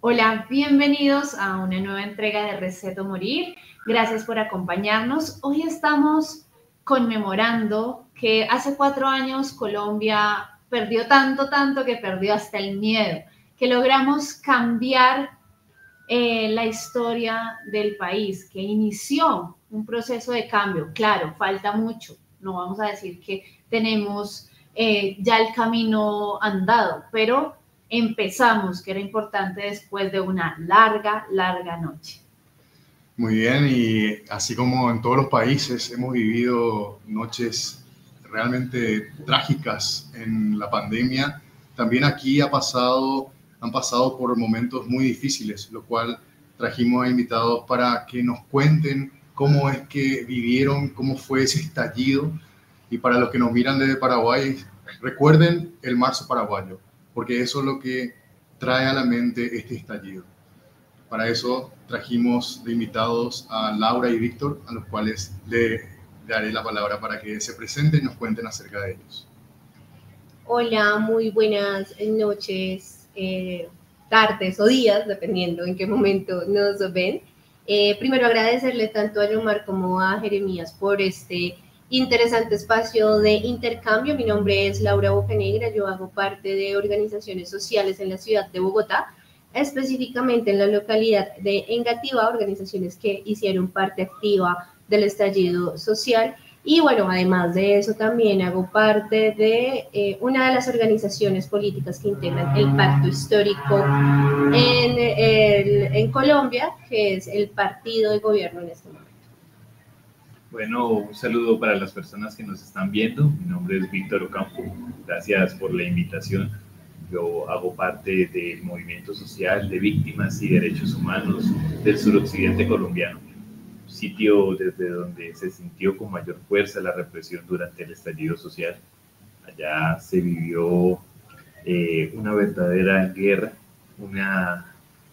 Hola, bienvenidos a una nueva entrega de Receto Morir. Gracias por acompañarnos. Hoy estamos conmemorando que hace 4 años Colombia perdió tanto que perdió hasta el miedo, que logramos cambiar la historia del país, que inició un proceso de cambio. Claro, falta mucho, no vamos a decir que tenemos ya el camino andado, pero empezamos, que era importante después de una larga noche. Muy bien, y así como en todos los países hemos vivido noches realmente trágicas en la pandemia, también aquí han pasado por momentos muy difíciles, lo cual trajimos a invitados para que nos cuenten cómo es que vivieron, cómo fue ese estallido. Y para los que nos miran desde Paraguay, recuerden el marzo paraguayo, porque eso es lo que trae a la mente este estallido. Para eso trajimos de invitados a Laura y Víctor, a los cuales le daré la palabra para que se presenten y nos cuenten acerca de ellos. Hola, muy buenas noches, tardes o días, dependiendo en qué momento nos ven. Primero agradecerle tanto a Yomar como a Jeremías por este interesante espacio de intercambio. Mi nombre es Laura Bocanegra, yo hago parte de organizaciones sociales en la ciudad de Bogotá, específicamente en la localidad de Engativá, organizaciones que hicieron parte activa del estallido social. Y bueno, además de eso también hago parte de una de las organizaciones políticas que integran el pacto histórico en Colombia, que es el partido de gobierno en este momento. Bueno, un saludo para las personas que nos están viendo. Mi nombre es Víctor Ocampo. Gracias por la invitación. Yo hago parte del movimiento social de víctimas y derechos humanos del suroccidente colombiano, sitio desde donde se sintió con mayor fuerza la represión durante el estallido social. Allá se vivió una verdadera guerra, una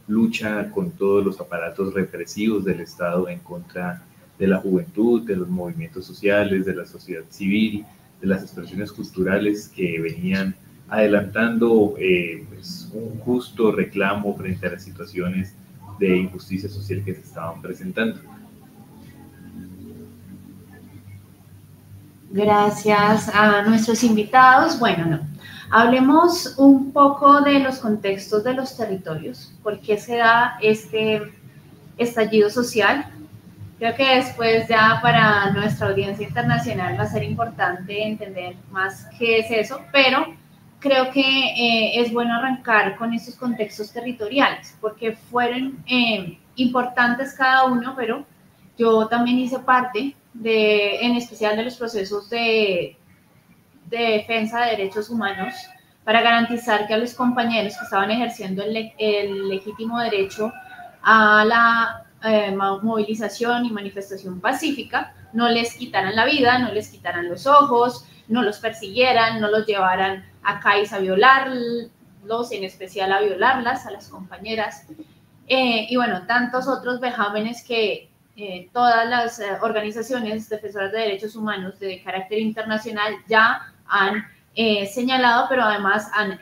lucha con todos los aparatos represivos del Estado en contra de la juventud, de los movimientos sociales, de la sociedad civil, de las expresiones culturales que venían adelantando pues, un justo reclamo frente a las situaciones de injusticia social que se estaban presentando. Gracias a nuestros invitados. Bueno, no. Hablemos un poco de los contextos de los territorios. ¿Por qué se da este estallido social? Creo que después ya para nuestra audiencia internacional va a ser importante entender más qué es eso, pero creo que es bueno arrancar con estos contextos territoriales, porque fueron importantes cada uno, pero yo también hice parte en especial de los procesos de defensa de derechos humanos para garantizar que a los compañeros que estaban ejerciendo el legítimo derecho a la movilización y manifestación pacífica no les quitaran la vida, no les quitaran los ojos, no los persiguieran, no los llevaran a CAIS a violarlos, en especial a violarlas, a las compañeras. Y bueno, tantos otros vejámenes que todas las organizaciones defensoras de derechos humanos de carácter internacional ya han señalado, pero además han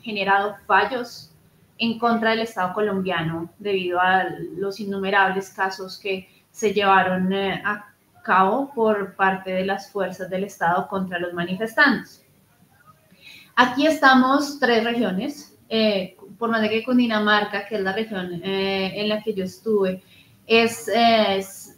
generado fallos en contra del Estado colombiano debido a los innumerables casos que se llevaron a cabo por parte de las fuerzas del Estado contra los manifestantes. Aquí estamos 3 regiones, por más de que Cundinamarca, que es la región en la que yo estuve, es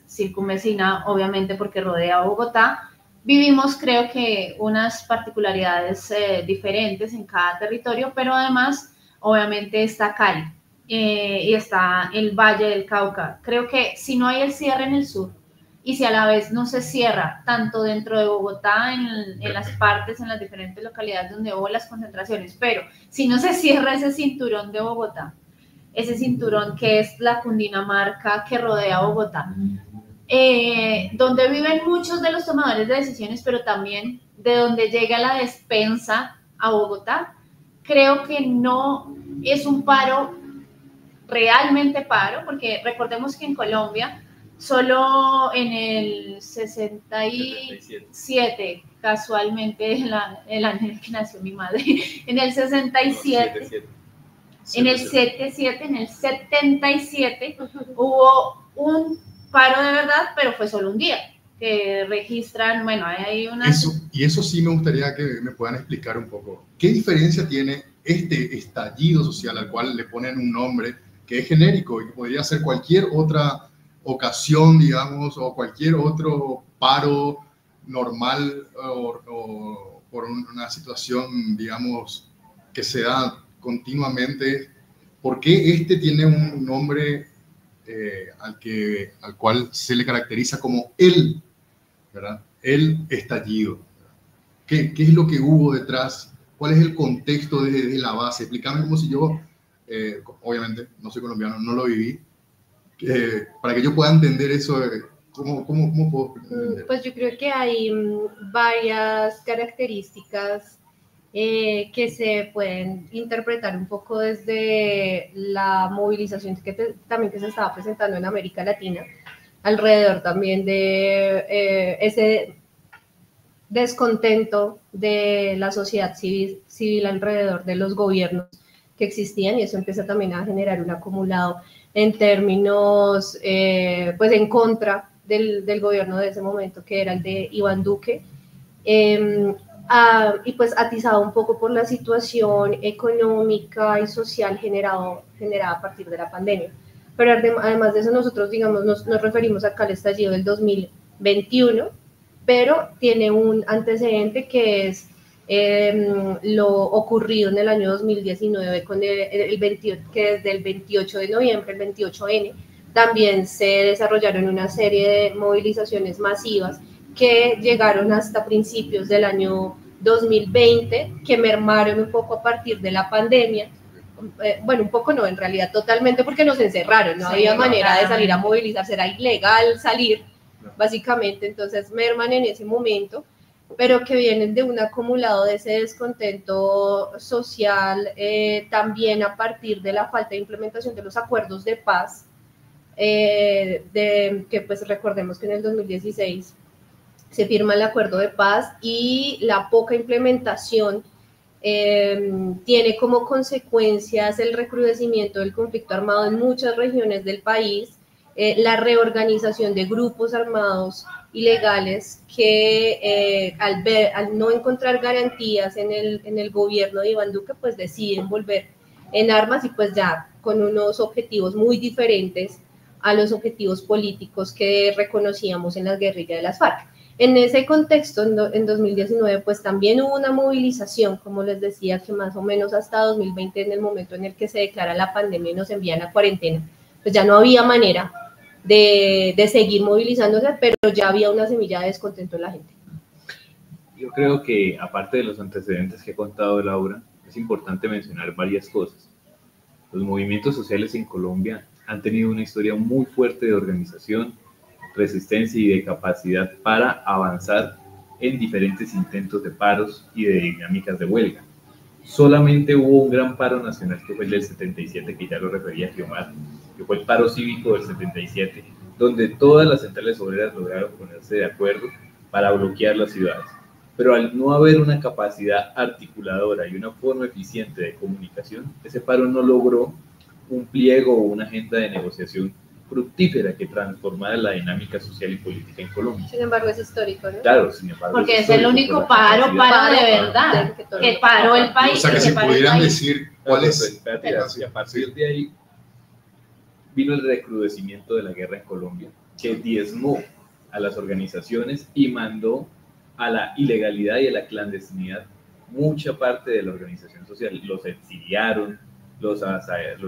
circunvecina, obviamente porque rodea a Bogotá, vivimos creo que unas particularidades diferentes en cada territorio, pero además obviamente está Cali y está el Valle del Cauca. Creo que si no hay el cierre en el sur y si a la vez no se cierra tanto dentro de Bogotá, en las partes, en las diferentes localidades donde hubo las concentraciones, pero si no se cierra ese cinturón de Bogotá, ese cinturón que es la Cundinamarca que rodea Bogotá, donde viven muchos de los tomadores de decisiones, pero también de donde llega la despensa a Bogotá, creo que no es un paro, realmente paro, porque recordemos que en Colombia, solo en el 67, casualmente el año en el que nació mi madre, en el 67, En el 77 hubo un paro de verdad, pero fue solo un día, que registran, bueno, hay una... Eso sí me gustaría que me puedan explicar un poco. ¿Qué diferencia tiene este estallido social al cual le ponen un nombre que es genérico y que podría ser cualquier otra ocasión, digamos, o cualquier otro paro normal o por una situación, digamos, que se da continuamente? ¿Por qué este tiene un nombre al cual se le caracteriza como ¿verdad? El estallido? ¿Qué es lo que hubo detrás? ¿Cuál es el contexto desde la base? Explícame como si yo, obviamente, no soy colombiano, no lo viví, para que yo pueda entender eso. ¿Cómo puedo entender? Pues yo creo que hay varias características que se pueden interpretar un poco desde la movilización también que se estaba presentando en América Latina, alrededor también de ese descontento de la sociedad civil alrededor de los gobiernos que existían, y eso empieza también a generar un acumulado en términos, pues en contra del gobierno de ese momento, que era el de Iván Duque, y pues atizado un poco por la situación económica y social generada a partir de la pandemia. Pero además de eso, nosotros, digamos, nos referimos acá al estallido del 2021, pero tiene un antecedente que es lo ocurrido en el año 2019 con que desde el 28 de noviembre, el 28N, también se desarrollaron una serie de movilizaciones masivas que llegaron hasta principios del año 2020, que mermaron un poco a partir de la pandemia. Bueno, un poco no, en realidad totalmente, porque nos encerraron, no había manera de salir a movilizarse, era ilegal salir, básicamente, entonces merman en ese momento, pero que vienen de un acumulado de ese descontento social, también a partir de la falta de implementación de los acuerdos de paz, que pues recordemos que en el 2016 se firma el acuerdo de paz, y la poca implementación tiene como consecuencias el recrudecimiento del conflicto armado en muchas regiones del país, la reorganización de grupos armados ilegales que al no encontrar garantías en el gobierno de Iván Duque, pues deciden volver en armas, y pues ya con unos objetivos muy diferentes a los objetivos políticos que reconocíamos en las guerrillas de las FARC. En ese contexto, en 2019, pues también hubo una movilización, como les decía, que más o menos hasta 2020, en el momento en el que se declara la pandemia y nos envían a cuarentena, pues ya no había manera de seguir movilizándose, pero ya había una semilla de descontento en la gente. Yo creo que, aparte de los antecedentes que ha contado Laura, es importante mencionar varias cosas. Los movimientos sociales en Colombia han tenido una historia muy fuerte de organización, resistencia y de capacidad para avanzar en diferentes intentos de paros y de dinámicas de huelga. Solamente hubo un gran paro nacional, que fue el del 77, que ya lo refería Giomar, que fue el paro cívico del 77, donde todas las centrales obreras lograron ponerse de acuerdo para bloquear las ciudades. Pero al no haber una capacidad articuladora y una forma eficiente de comunicación, ese paro no logró un pliego o una agenda de negociación fructífera que transformara la dinámica social y política en Colombia. Sin embargo, es histórico, ¿no? Claro, sin embargo. Porque es el único paro de verdad, que paró el país. O sea, que si pudieran decir cuál es. Y a partir de ahí vino el recrudecimiento de la guerra en Colombia, que diezmó a las organizaciones y mandó a la ilegalidad y a la clandestinidad mucha parte de la organización social. Los exiliaron, los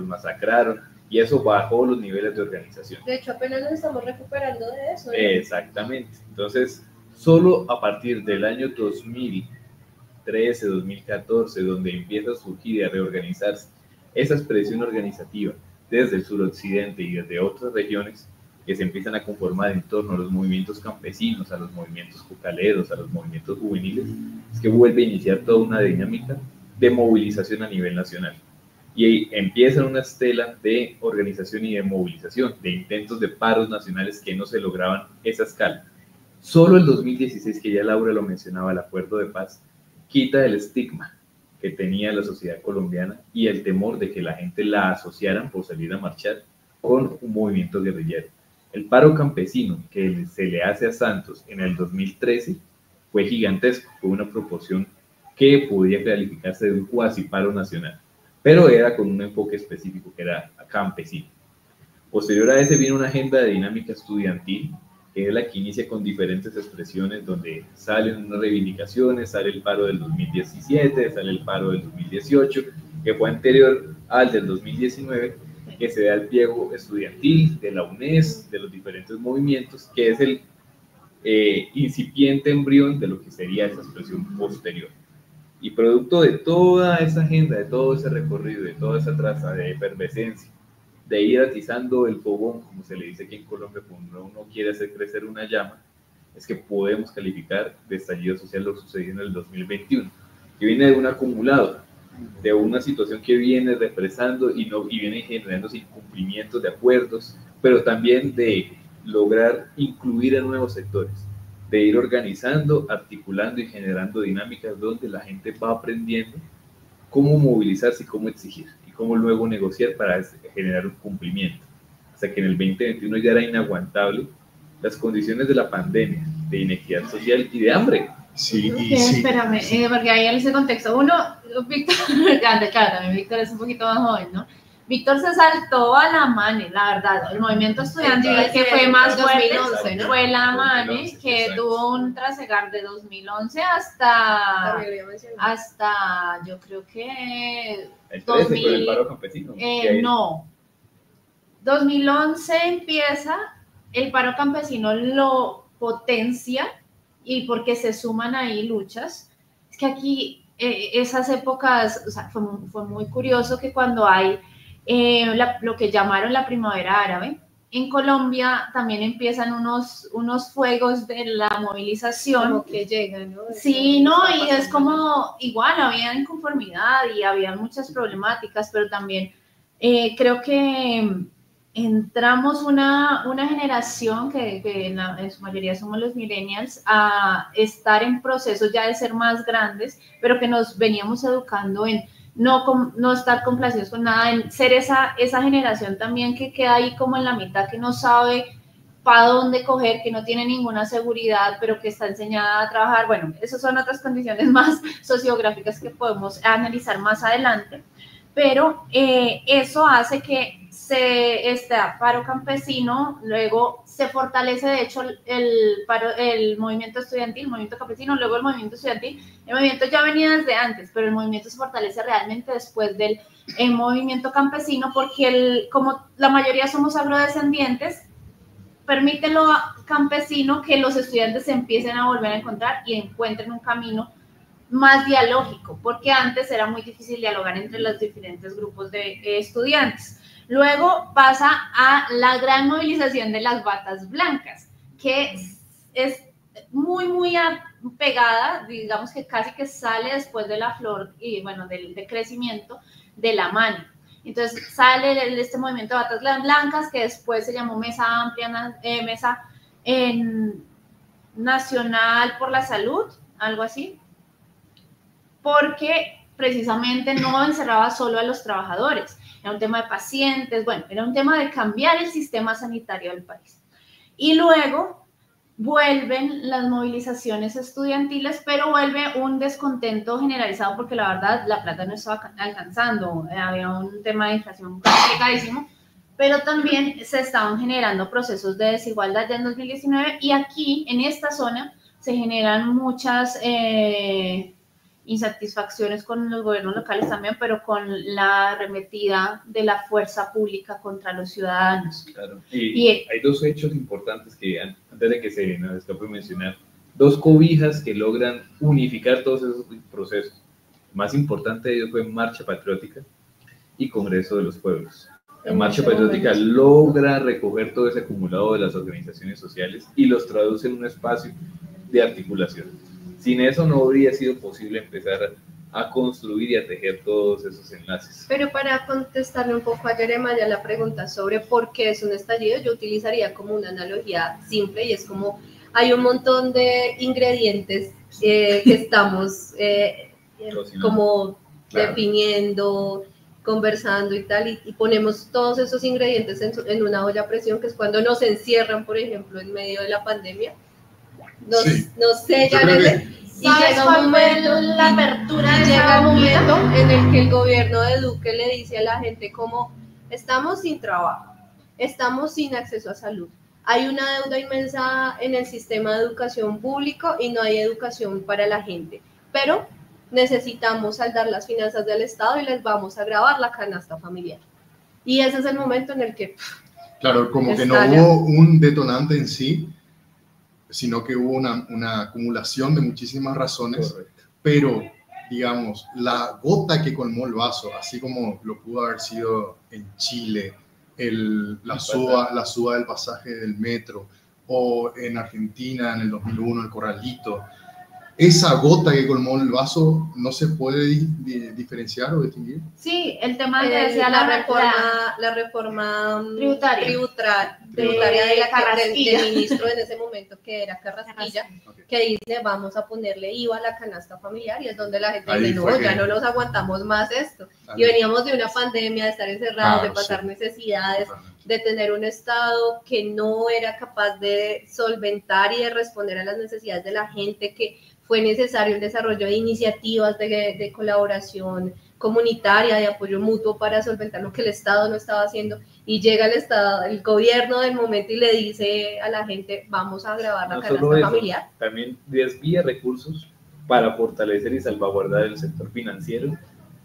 masacraron, y eso bajó los niveles de organización. De hecho, apenas nos estamos recuperando de eso, ¿no? Exactamente. Entonces, solo a partir del año 2013, 2014, donde empieza a surgir y a reorganizarse esa expresión organizativa desde el suroccidente y desde otras regiones, que se empiezan a conformar en torno a los movimientos campesinos, a los movimientos cocaleros, a los movimientos juveniles, es que vuelve a iniciar toda una dinámica de movilización a nivel nacional. Y ahí empieza una estela de organización y de movilización, de intentos de paros nacionales que no se lograban esa escala. Solo el 2016, que ya Laura lo mencionaba, el acuerdo de paz, quita el estigma que tenía la sociedad colombiana y el temor de que la gente la asociaran por salir a marchar con un movimiento guerrillero. El paro campesino que se le hace a Santos en el 2013 fue gigantesco, fue una proporción que podía calificarse de un cuasi paro nacional, pero era con un enfoque específico que era campesino. Posterior a ese viene una agenda de dinámica estudiantil, que es la que inicia con diferentes expresiones donde salen unas reivindicaciones, sale el paro del 2017, sale el paro del 2018, que fue anterior al del 2019, que se da el pliego estudiantil de la UNES, de los diferentes movimientos, que es el incipiente embrión de lo que sería esa expresión posterior. Y producto de toda esa agenda, de todo ese recorrido, de toda esa traza de efervescencia, de ir atizando el fogón, como se le dice aquí en Colombia, cuando uno quiere hacer crecer una llama, es que podemos calificar de estallido social lo sucedido en el 2021, que viene de un acumulado, de una situación que viene represando y viene generando incumplimientos de acuerdos, pero también de lograr incluir a nuevos sectores, de ir organizando, articulando y generando dinámicas donde la gente va aprendiendo cómo movilizarse y cómo exigir, y cómo luego negociar para generar un cumplimiento. Hasta que en el 2021 ya era inaguantable las condiciones de la pandemia, de inequidad social y de hambre. Sí, sí. Espérame, porque ahí en ese contexto, uno, Víctor, claro, también Víctor es un poquito más joven, ¿no? Víctor se saltó a la MANE, la verdad, el movimiento estudiantil que fue más fuerte 2011, ¿no? Fue la MANE, 2011, que exacto. Tuvo un trasegar de 2011 hasta yo creo que el 13 fue el paro campesino. No, 2011 empieza, el paro campesino lo potencia y porque se suman ahí luchas. Es que aquí esas épocas, o sea, fue muy curioso que cuando hay lo que llamaron la primavera árabe, en Colombia también empiezan unos fuegos de la movilización. Como que llegan, ¿no? Sí, no, y es como, igual, había inconformidad y había muchas problemáticas, pero también creo que entramos una generación que en su mayoría somos los millennials, a estar en procesos ya de ser más grandes, pero que nos veníamos educando en no estar complacidos con nada, en ser esa generación también que queda ahí como en la mitad, que no sabe para dónde coger, que no tiene ninguna seguridad, pero que está enseñada a trabajar. Bueno, esas son otras condiciones más sociográficas que podemos analizar más adelante, pero eso hace que este paro campesino luego se fortalece, de hecho, el movimiento estudiantil, el movimiento campesino, luego el movimiento estudiantil. El movimiento ya venía desde antes, pero el movimiento se fortalece realmente después del movimiento campesino, porque como la mayoría somos agrodescendientes, permite lo campesino que los estudiantes se empiecen a volver a encontrar y encuentren un camino más dialógico, porque antes era muy difícil dialogar entre los diferentes grupos de estudiantes. Luego pasa a la gran movilización de las batas blancas, que es muy, muy pegada, digamos que casi que sale después de la flor y, bueno, del crecimiento de la MANE. Entonces sale este movimiento de batas blancas, que después se llamó Mesa Amplia, Mesa Nacional por la Salud, algo así, porque precisamente no encerraba solo a los trabajadores, era un tema de pacientes, bueno, era un tema de cambiar el sistema sanitario del país. Y luego vuelven las movilizaciones estudiantiles, pero vuelve un descontento generalizado porque la verdad la plata no estaba alcanzando, había un tema de inflación complicadísimo, pero también se estaban generando procesos de desigualdad ya en 2019 y aquí en esta zona se generan muchas insatisfacciones con los gobiernos locales también, pero con la arremetida de la fuerza pública contra los ciudadanos. Claro. Y hay dos hechos importantes que antes de que se nos escape mencionar, dos cobijas que logran unificar todos esos procesos. El más importante de ellos fue Marcha Patriótica y Congreso de los Pueblos. La Marcha Patriótica logra recoger todo ese acumulado de las organizaciones sociales y los traduce en un espacio de articulación. Sin eso no habría sido posible empezar a construir y a tejer todos esos enlaces. Pero para contestarle un poco a Jeremiah la pregunta sobre por qué es un estallido, yo utilizaría como una analogía simple y es como hay un montón de ingredientes que estamos como definiendo, conversando y tal, y ponemos todos esos ingredientes en una olla a presión, que es cuando nos encierran, por ejemplo, en medio de la pandemia, nos sellan y llega un momento, la apertura de llega un momento en el que el gobierno de Duque le dice a la gente como, estamos sin trabajo, estamos sin acceso a salud, hay una deuda inmensa en el sistema de educación público y no hay educación para la gente, pero necesitamos saldar las finanzas del Estado y les vamos a grabar la canasta familiar. Y ese es el momento en el que... Claro, como que no hubo un detonante en sí, sino que hubo una acumulación de muchísimas razones. Correcto. Pero, digamos, la gota que colmó el vaso, así como lo pudo haber sido en Chile, la suba del pasaje del metro, o en Argentina en el 2001 el corralito, esa gota que colmó el vaso no se puede diferenciar o distinguir. Sí, el tema de la reforma tributaria del ministro en ese momento, que era Carrasquilla, que dice vamos a ponerle IVA a la canasta familiar, y es donde la gente dice no, ya no nos aguantamos más esto. Y veníamos de una pandemia, de estar encerrados, de pasar necesidades, de tener un Estado que no era capaz de solventar y de responder a las necesidades de la gente, que fue necesario el desarrollo de iniciativas de colaboración comunitaria, de apoyo mutuo para solventar lo que el Estado no estaba haciendo, y llega el gobierno del momento y le dice a la gente, vamos a grabar la canasta familiar. También desvía recursos para fortalecer y salvaguardar el sector financiero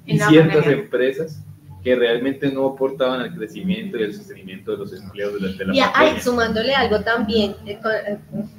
y ciertas empresas que realmente no aportaban al crecimiento y al sostenimiento de los empleos durante la pandemia. Sumándole algo también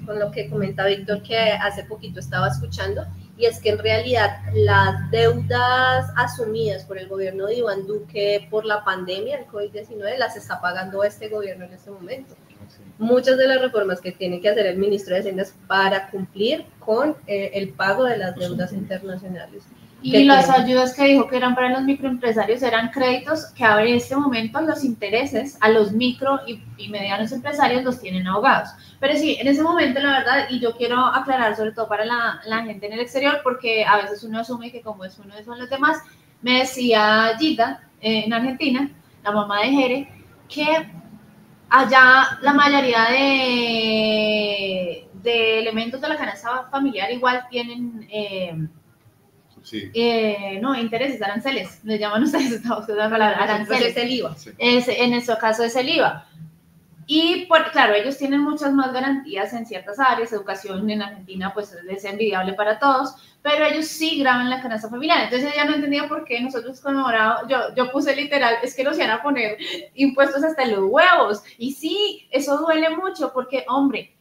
con lo que comenta Víctor, que hace poquito estaba escuchando, y es que en realidad las deudas asumidas por el gobierno de Iván Duque por la pandemia, el COVID-19, las está pagando este gobierno en este momento. Sí. Muchas de las reformas que tiene que hacer el ministro de Hacienda es para cumplir con el pago de las deudas internacionales. Y las ayudas que dijo que eran para los microempresarios eran créditos que ahora en este momento los intereses a los micro y medianos empresarios los tienen ahogados. Pero sí, en ese momento la verdad, y yo quiero aclarar sobre todo para la gente en el exterior, porque a veces uno asume que como es uno son los demás, me decía Gilda en Argentina, la mamá de Jere, que allá la mayoría de elementos de la canasta familiar igual tienen... Sí. No, intereses, aranceles, les llaman ustedes, estamos usando la palabra aranceles. Es el IVA. Sí. En este caso es el IVA. Y claro, ellos tienen muchas más garantías en ciertas áreas, educación en Argentina pues es envidiable para todos, pero ellos sí graban la canasta familiar. Entonces ella no entendía por qué nosotros con Morado, yo puse literal, es que nos iban a poner impuestos hasta en los huevos. Y sí, eso duele mucho porque, hombre,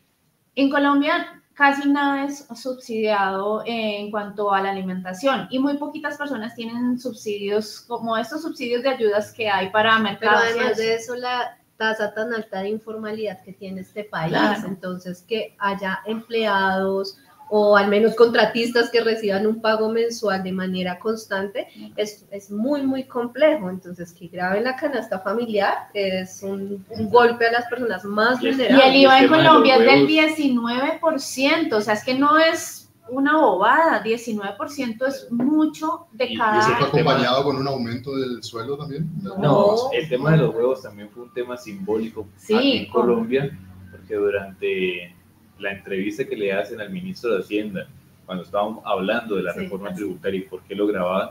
en Colombia casi nada es subsidiado en cuanto a la alimentación y muy poquitas personas tienen subsidios como estos subsidios de ayudas que hay para mercados. Pero además de eso, la tasa tan alta de informalidad que tiene este país, claro. Entonces que haya empleados o al menos contratistas que reciban un pago mensual de manera constante es muy, muy complejo. Entonces, que graben la canasta familiar es un golpe a las personas más vulnerables. Y el IVA en Colombia es del 19%, o sea, es que no es una bobada, 19% es mucho de cada... ¿Y eso está acompañado con un aumento del sueldo también? No, el tema de los huevos también fue un tema simbólico aquí en Colombia, porque durante la entrevista que le hacen al ministro de Hacienda, cuando estábamos hablando de la reforma tributaria y por qué lo grababan,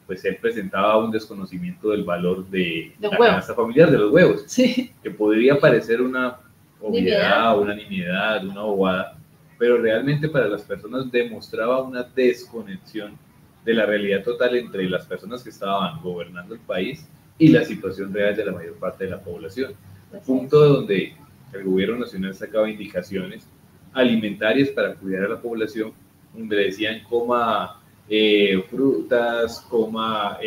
pues él presentaba un desconocimiento del valor de la canasta familiar, de los huevos, que podría parecer una obviedad, una nimiedad, una bobada, pero realmente para las personas demostraba una desconexión de la realidad total entre las personas que estaban gobernando el país y la situación real de la mayor parte de la población. Punto donde el gobierno nacional sacaba indicaciones alimentarias para cuidar a la población, donde le decían coma frutas, coma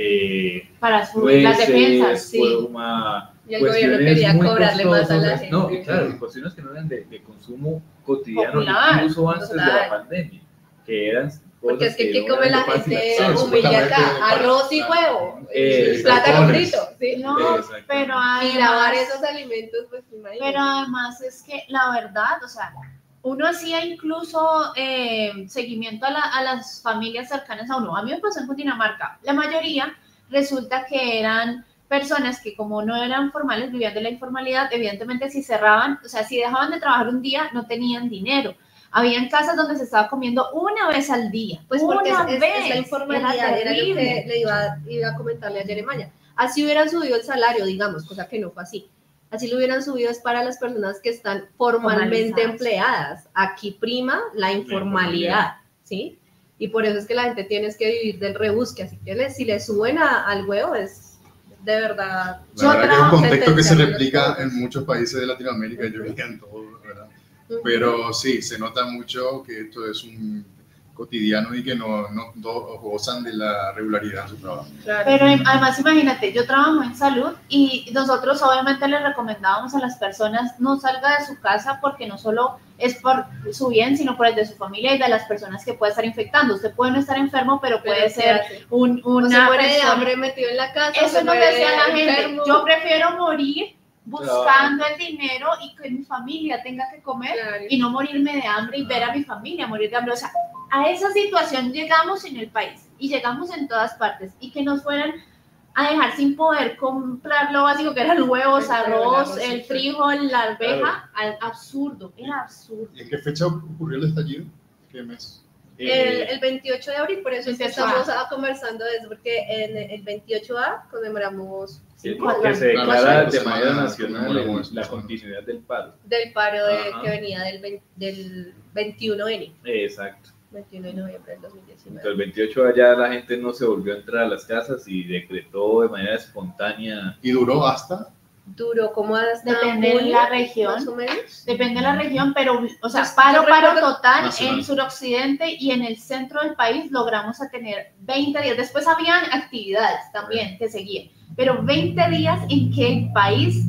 para subir las defensas, coma y el gobierno quería cobrarle más a la gente. No, y claro, cuestiones que no eran de consumo cotidiano, incluso antes de la pandemia, que eran porque es que ¿qué come la gente humilde acá? Arroz y huevo, plátano frito, ¿sí? No, pero además, y grabar esos alimentos, pues imagínate. Pero además es que la verdad, o sea, uno hacía incluso seguimiento a las familias cercanas a uno. A mí me pasó en Cundinamarca. La mayoría resulta que eran personas que como no eran formales, vivían de la informalidad. Evidentemente si cerraban, o sea, si dejaban de trabajar un día, no tenían dinero. Habían casas donde se estaba comiendo una vez al día. Pues porque una vez. Es la informalidad, era lo que le iba a comentarle a Jeremiah. Así hubieran subido el salario, digamos, cosa que no fue así. Así lo hubieran subido es para las personas que están formalmente empleadas. Aquí prima la informalidad, ¿sí? Y por eso es que la gente tiene que vivir del rebusque. Así que si le suben al huevo es de verdad. La verdad que es un contexto que se replica en muchos países de Latinoamérica, yo diría en todo, ¿verdad? Pero sí, se nota mucho que esto es un cotidiano y que no gozan de la regularidad en su trabajo. Claro. Pero además imagínate, yo trabajo en salud y nosotros obviamente les recomendábamos a las personas no salga de su casa porque no solo es por su bien, sino por el de su familia y de las personas que puede estar infectando. Usted puede no estar enfermo, pero puede ser una se muere de hambre metido en la casa. Eso nos decía la gente. Yo prefiero morir buscando el dinero y que mi familia tenga que comer y no morirme de hambre y ver a mi familia morir de hambre. O sea, a esa situación llegamos en el país y llegamos en todas partes y que nos fueran a dejar sin poder comprar lo básico que eran huevos, arroz, el frijol, la arveja, absurdo, era absurdo. ¿Y en qué fecha ocurrió el estallido? ¿Qué mes? El 28 de abril, por eso es que estamos conversando de eso, porque en el 28A conmemoramos que se declara de manera nacional la continuidad del paro. Del paro que venía del 21N. Exacto. 21 de noviembre del 2019. Entonces, el 28 allá la gente no se volvió a entrar a las casas y decretó de manera espontánea. ¿Y duró hasta? Duró como hasta depende de la región, más o menos. Depende de la región, pero, o sea, paro total en suroccidente y en el centro del país logramos a tener 20 días. Después habían actividades también que seguían, pero 20 días en que el país,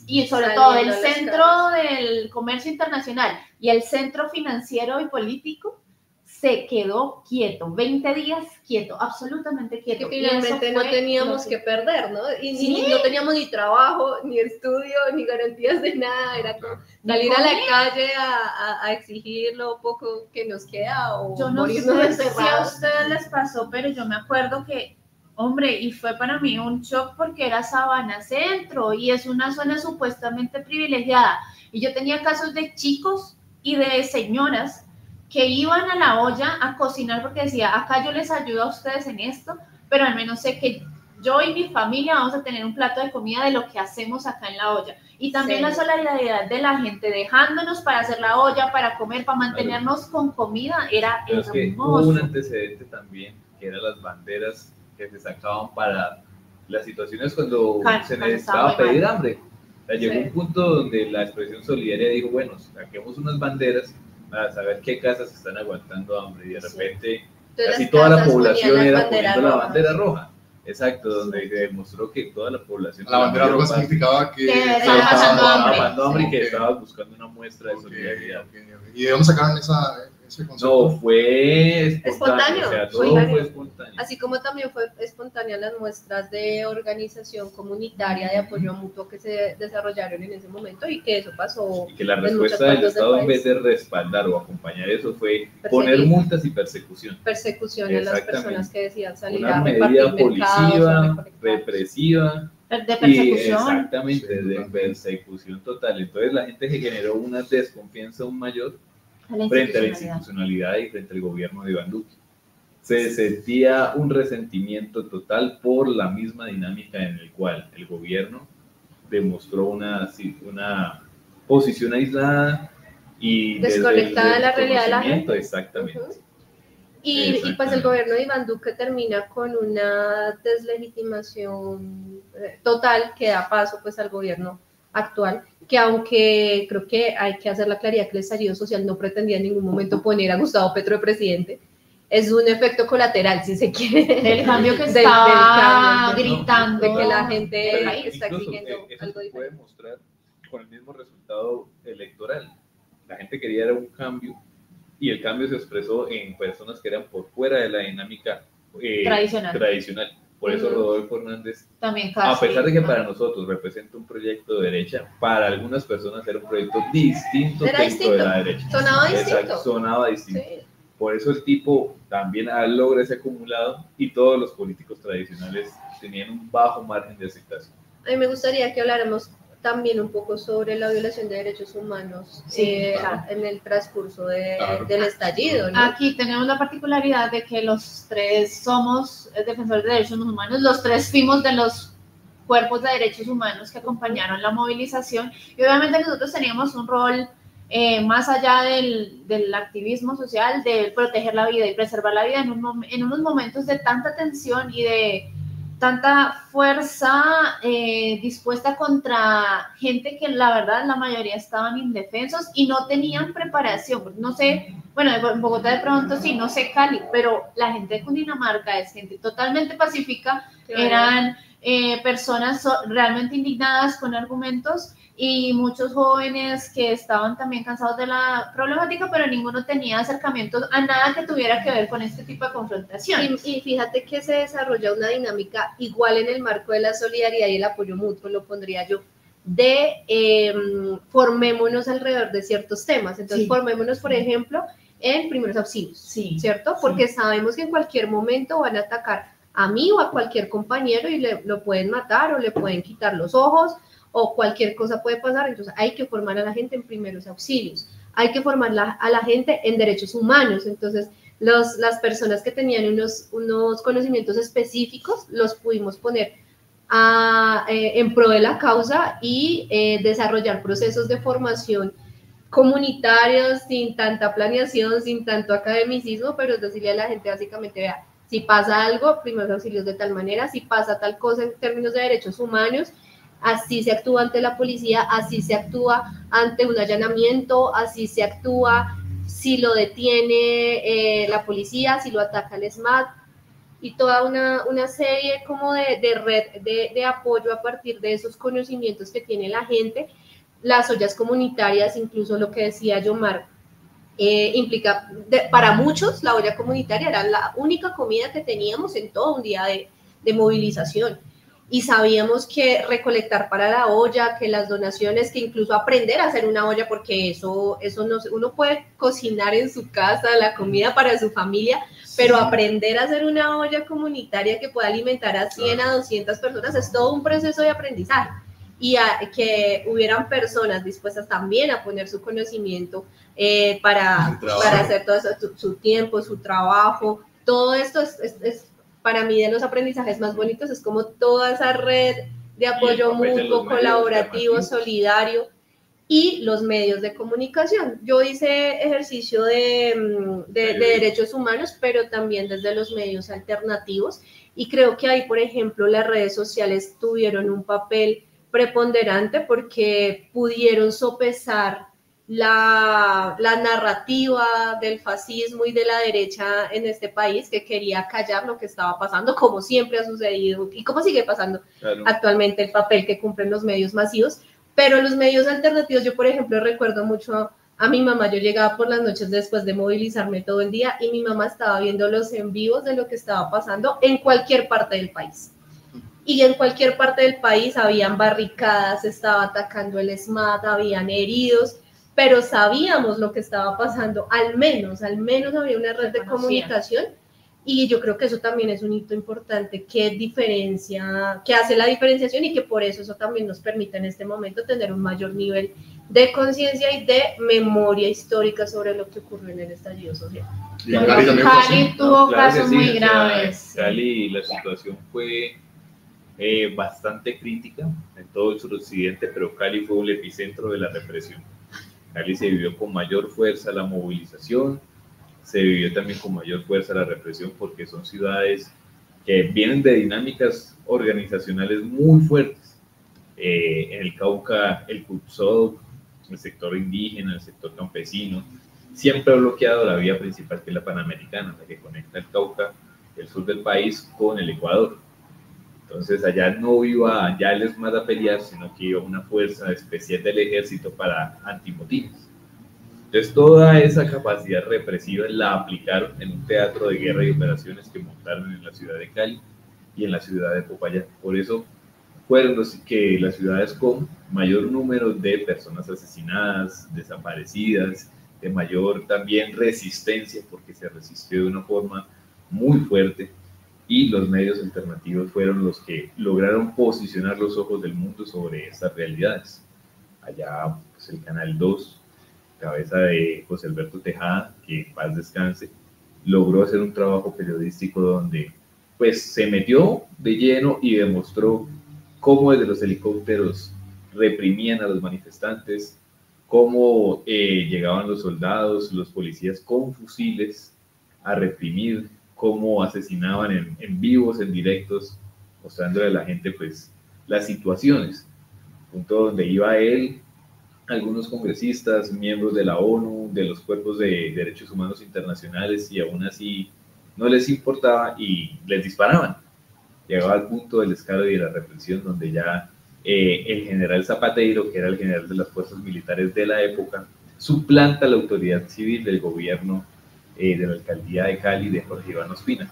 y sobre todo el centro del comercio internacional y el centro financiero y político, se quedó quieto, 20 días quieto, absolutamente quieto. Que finalmente no teníamos que perder, ¿no? Y no teníamos ni trabajo, ni estudio, ni garantías de nada. Era como salir a la calle a exigir lo poco que nos queda o yo no morirnos sé si a ustedes les pasó, pero yo me acuerdo que, hombre, y fue para mí un shock porque era Sabana Centro y es una zona supuestamente privilegiada. Y yo tenía casos de chicos y de señoras que iban a la olla a cocinar porque decía, acá yo les ayudo a ustedes en esto, pero al menos sé que yo y mi familia vamos a tener un plato de comida de lo que hacemos acá en la olla. Y también la solidaridad de la gente dejándonos para hacer la olla, para comer, para mantenernos con comida, era hermoso. Es que hubo un antecedente también, que eran las banderas que se sacaban para las situaciones cuando se necesitaba pedir hambre. O sea, llegó un punto donde la expresión solidaria dijo, bueno, saquemos unas banderas para saber qué casas están aguantando hambre, y de repente casi toda la población era poniendo la bandera roja. Exacto, donde se demostró que toda la población... La bandera roja significaba que estaba pasando hambre y que estaba buscando una muestra de solidaridad. ¿Y de dónde sacaron ese concepto? No, fue espontáneo. O sea, todo fue espontáneo. Así como también fue espontánea las muestras de organización comunitaria de apoyo mutuo que se desarrollaron en ese momento y que eso pasó. Y que la respuesta del Estado, en vez de respaldar o acompañar eso, fue poner multas y persecución. Persecución a las personas que decían salir a repartir policiva, represiva. De persecución. Exactamente, de persecución total. Entonces la gente generó una desconfianza aún mayor frente a la institucionalidad y frente al gobierno de Iván Duque. Se sentía un resentimiento total por la misma dinámica en la cual el gobierno demostró una posición aislada y desconectada de la realidad de la gente. Exactamente. Y pues el gobierno de Iván Duque termina con una deslegitimación total que da paso pues al gobierno actual, que aunque creo que hay que hacer la claridad que el estallido social no pretendía en ningún momento poner a Gustavo Petro de presidente, es un efecto colateral, si se quiere, del cambio que estaba gritando, de que la gente está exigiendo algo diferente. Puede mostrar con el mismo resultado electoral. La gente quería un cambio y el cambio se expresó en personas que eran por fuera de la dinámica tradicional. Por eso Rodolfo Hernández, también a pesar de que para nosotros representa un proyecto de derecha, para algunas personas era un proyecto distinto dentro de la derecha. Sonaba distinto. Exacto, sonaba distinto. Sí. Por eso el tipo también logra ese acumulado y todos los políticos tradicionales tenían un bajo margen de aceptación. A mí me gustaría que habláramos también un poco sobre la violación de derechos humanos claro. en el transcurso del estallido, ¿no? Aquí tenemos la particularidad de que los tres somos defensores de derechos humanos, los tres fuimos de los cuerpos de derechos humanos que acompañaron la movilización y obviamente nosotros teníamos un rol más allá del activismo social, de proteger la vida y preservar la vida en unos momentos de tanta tensión y de tanta fuerza dispuesta contra gente que la verdad la mayoría estaban indefensos y no tenían preparación. No sé, bueno, en Bogotá de pronto sí, no sé Cali, pero la gente de Cundinamarca es gente totalmente pacífica, claro. Eran personas realmente indignadas con argumentos y muchos jóvenes que estaban también cansados de la problemática, pero ninguno tenía acercamientos a nada que tuviera que ver con este tipo de confrontación. Y fíjate que se desarrolla una dinámica igual en el marco de la solidaridad y el apoyo mutuo, lo pondría yo, de formémonos alrededor de ciertos temas. Entonces, formémonos, por ejemplo, en primeros auxilios, ¿cierto? Porque sabemos que en cualquier momento van a atacar a mí o a cualquier compañero y lo pueden matar o le pueden quitar los ojos, o cualquier cosa puede pasar. Entonces hay que formar a la gente en primeros auxilios, hay que formar a la gente en derechos humanos. Entonces las personas que tenían unos conocimientos específicos los pudimos poner en pro de la causa y desarrollar procesos de formación comunitarios sin tanta planeación, sin tanto academicismo, pero es decirle a la gente básicamente, vea, si pasa algo, primeros auxilios de tal manera, si pasa tal cosa en términos de derechos humanos, así se actúa ante la policía, así se actúa ante un allanamiento, así se actúa si lo detiene la policía, si lo ataca el SMAT, y toda una serie como de red de apoyo a partir de esos conocimientos que tiene la gente. Las ollas comunitarias, incluso lo que decía Yomar, implica, para muchos la olla comunitaria era la única comida que teníamos en todo un día de movilización. Y sabíamos que recolectar para la olla, que las donaciones, que incluso aprender a hacer una olla, porque eso no, uno puede cocinar en su casa la comida para su familia, pero aprender a hacer una olla comunitaria que pueda alimentar a 100 a 200 personas es todo un proceso de aprendizaje. Y que hubieran personas dispuestas también a poner su conocimiento para hacer todo eso, su tiempo, su trabajo, todo esto es para mí de los aprendizajes más bonitos, es como toda esa red de apoyo mutuo, colaborativo, solidario, y los medios de comunicación. Yo hice ejercicio de derechos humanos, pero también desde los medios alternativos, y creo que ahí, por ejemplo, las redes sociales tuvieron un papel preponderante porque pudieron sopesar la narrativa del fascismo y de la derecha en este país, que quería callar lo que estaba pasando, como siempre ha sucedido y como sigue pasando actualmente, el papel que cumplen los medios masivos. Pero los medios alternativos, yo por ejemplo recuerdo mucho a mi mamá, yo llegaba por las noches después de movilizarme todo el día y mi mamá estaba viendo los en vivos de lo que estaba pasando en cualquier parte del país. Y en cualquier parte del país habían barricadas, estaba atacando el SMAT, habían heridos, pero sabíamos lo que estaba pasando, al menos había una red de comunicación, y yo creo que eso también es un hito importante que hace la diferenciación, y que por eso también nos permite en este momento tener un mayor nivel de conciencia y de memoria histórica sobre lo que ocurrió en el estallido social. Cali tuvo casos muy graves. Cali, la situación fue bastante crítica en todo el suroccidente, pero Cali fue el epicentro de la represión. Cali se vivió con mayor fuerza la movilización, se vivió también con mayor fuerza la represión, porque son ciudades que vienen de dinámicas organizacionales muy fuertes. En el Cauca, el CUPSOC, el sector indígena, el sector campesino, siempre ha bloqueado la vía principal, que es la Panamericana, la que conecta el Cauca, el sur del país, con el Ecuador. Entonces allá no iba ya el ESMAD a pelear, sino que iba una fuerza especial del ejército para antimotines. Entonces toda esa capacidad represiva la aplicaron en un teatro de guerra y operaciones que montaron en la ciudad de Cali, y en la ciudad de Popayán. Por eso fueron las ciudades con mayor número de personas asesinadas, desaparecidas, de mayor también resistencia, porque se resistió de una forma muy fuerte, y los medios alternativos fueron los que lograron posicionar los ojos del mundo sobre estas realidades. Allá, pues, el Canal 2, cabeza de José Alberto Tejada, que en paz descanse, logró hacer un trabajo periodístico donde pues se metió de lleno y demostró cómo desde los helicópteros reprimían a los manifestantes, cómo llegaban los soldados, los policías con fusiles a reprimir, cómo asesinaban en vivos, en directos, mostrándole a la gente pues las situaciones. Punto donde iba él, algunos congresistas, miembros de la ONU, de los cuerpos de derechos humanos internacionales, y aún así no les importaba y les disparaban. Llegaba al punto del descaro y de la represión, donde ya el general Zapateiro, que era el general de las fuerzas militares de la época, suplanta la autoridad civil del gobierno de la alcaldía de Cali, de Jorge Iván Ospina.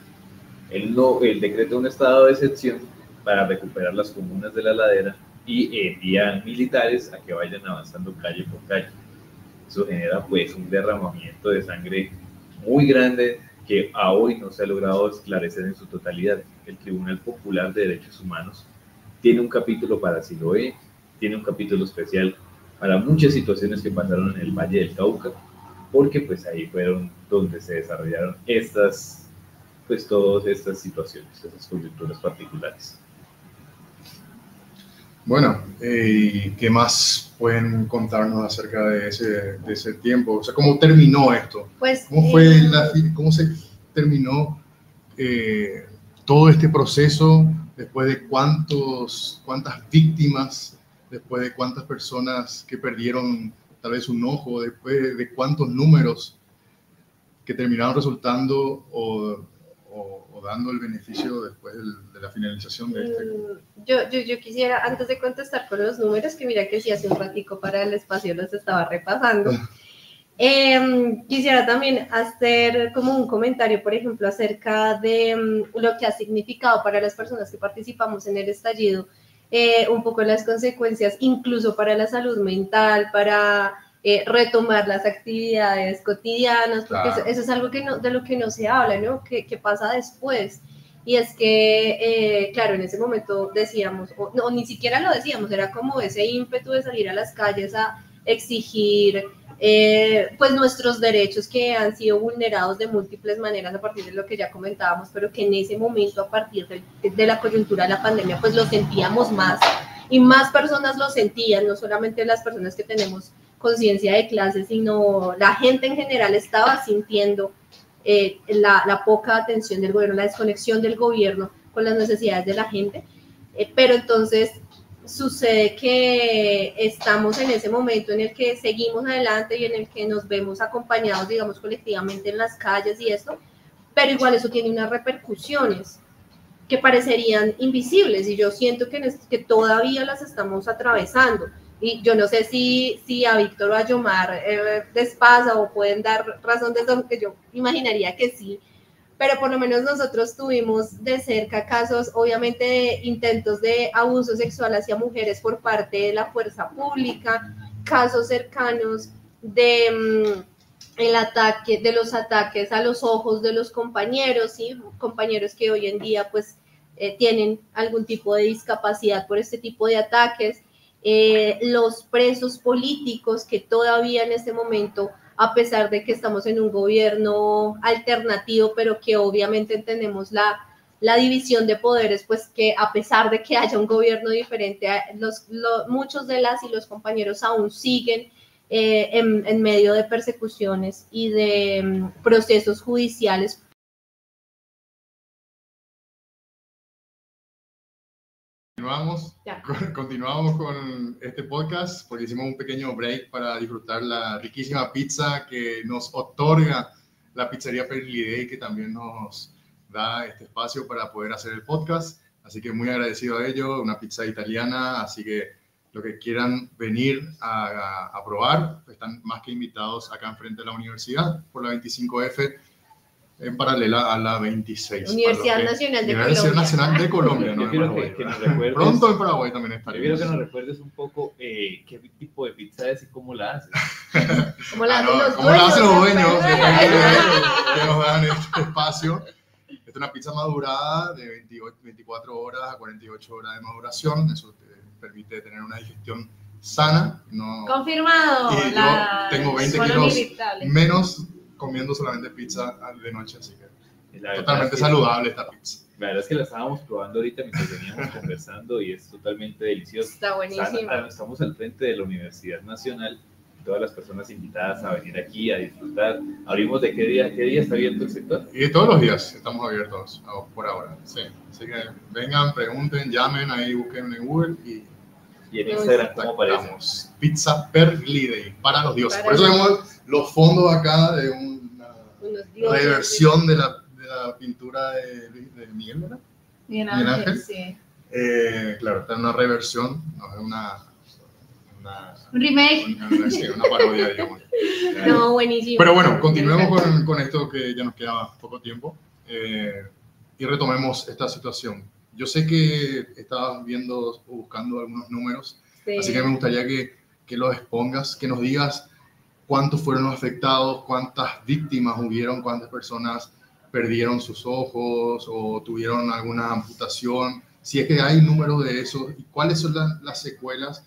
Él decreta un estado de excepción para recuperar las comunas de la ladera y envían militares a que vayan avanzando calle por calle. Eso genera pues un derramamiento de sangre muy grande que a hoy no se ha logrado esclarecer en su totalidad. El Tribunal Popular de Derechos Humanos tiene un capítulo para Siloé, tiene un capítulo especial para muchas situaciones que pasaron en el Valle del Cauca, porque pues ahí fueron donde se desarrollaron todas estas situaciones, esas coyunturas particulares. Bueno, ¿qué más pueden contarnos acerca de ese tiempo? O sea, ¿cómo terminó esto? Pues, ¿Cómo se terminó todo este proceso? Después de cuántas víctimas, después de cuántas personas que perdieron tal vez un ojo, después de cuántos números que terminaron resultando o dando el beneficio después de la finalización de este. Yo quisiera, antes de contestar con los números, que mira que sí hace un ratico para el espacio los estaba repasando, quisiera también hacer como un comentario, por ejemplo, acerca de lo que ha significado para las personas que participamos en el estallido, un poco las consecuencias, incluso para la salud mental, para retomar las actividades cotidianas, porque claro, eso es algo de lo que no se habla, ¿no? ¿Qué pasa después? Y es que, claro, en ese momento decíamos, o ni siquiera lo decíamos, era como ese ímpetu de salir a las calles a exigir pues nuestros derechos, que han sido vulnerados de múltiples maneras a partir de lo que ya comentábamos, pero que en ese momento, a partir de la coyuntura de la pandemia, pues lo sentíamos más, y más personas lo sentían, no solamente las personas que tenemos conciencia de clase, sino la gente en general estaba sintiendo la poca atención del gobierno, la desconexión del gobierno con las necesidades de la gente, pero entonces sucede que estamos en ese momento en el que seguimos adelante y en el que nos vemos acompañados, digamos, colectivamente en las calles y esto, pero igual eso tiene unas repercusiones que parecerían invisibles, y yo siento que todavía las estamos atravesando. Y yo no sé si a Víctor o a Yomar les pasa o pueden dar razón de eso, que yo imaginaría que sí, pero por lo menos nosotros tuvimos de cerca casos, obviamente, de intentos de abuso sexual hacia mujeres por parte de la fuerza pública, casos cercanos de los ataques a los ojos de los compañeros, ¿sí? Compañeros que hoy en día pues tienen algún tipo de discapacidad por este tipo de ataques. Los presos políticos que todavía en este momento, a pesar de que estamos en un gobierno alternativo, pero que obviamente entendemos la división de poderes, pues que a pesar de que haya un gobierno diferente, muchos de las y los compañeros aún siguen en medio de persecuciones y de procesos judiciales. Continuamos con este podcast porque hicimos un pequeño break para disfrutar la riquísima pizza que nos otorga la pizzería Perliday, que también nos da este espacio para poder hacer el podcast. Así que muy agradecido a ellos, una pizza italiana, así que lo que quieran venir a probar, están más que invitados acá enfrente de la universidad por la 25F. en paralela a la 26. Universidad Nacional de Universidad Colombia. Nacional de Colombia, ¿no? Yo quiero que nos recuerdes. Pronto en Paraguay también Yo estaremos. quiero que nos recuerdes un poco qué tipo de pizza es y cómo la haces. ¿Cómo la hacen los ¿Cómo la hacen los dueños? dueños? Que nos dan este espacio. Esta es una pizza madurada de 24 horas a 48 horas de maduración. Eso te permite tener una digestión sana. No... Confirmado. Y yo tengo 20 son kilos irritables. menos comiendo solamente pizza de noche, así que La verdad totalmente es que- saludable esta pizza. La verdad es que la estábamos probando ahorita mientras veníamos conversando y es totalmente deliciosa. Está buenísimo. Estamos al frente de la Universidad Nacional. Todas las personas invitadas a venir aquí a disfrutar. Abrimos de qué día está abierto el sector. Y todos los días estamos abiertos por ahora. Sí. Así que vengan, pregunten, llamen, ahí busquen en Google y Y en Instagram, ¿cómo aparece? contactamos. Pizza per Glidey, para los dioses. Para Por eso los vemos los fondos acá de una Unos dioses. reversión de la pintura de Miguel, ¿verdad? Bien, Bien, Ángel, Ángel. sí. Claro, está en una reversión, no es una Un remake. sí, una parodia, digamos. No, buenísimo. Pero bueno, continuemos con esto que ya nos queda poco tiempo y retomemos esta situación. Yo sé que estabas viendo o buscando algunos números, Sí. así que me gustaría que los expongas, que nos digas cuántos fueron los afectados, cuántas víctimas hubieron, cuántas personas perdieron sus ojos o tuvieron alguna amputación, si es que hay números de eso, y cuáles son las secuelas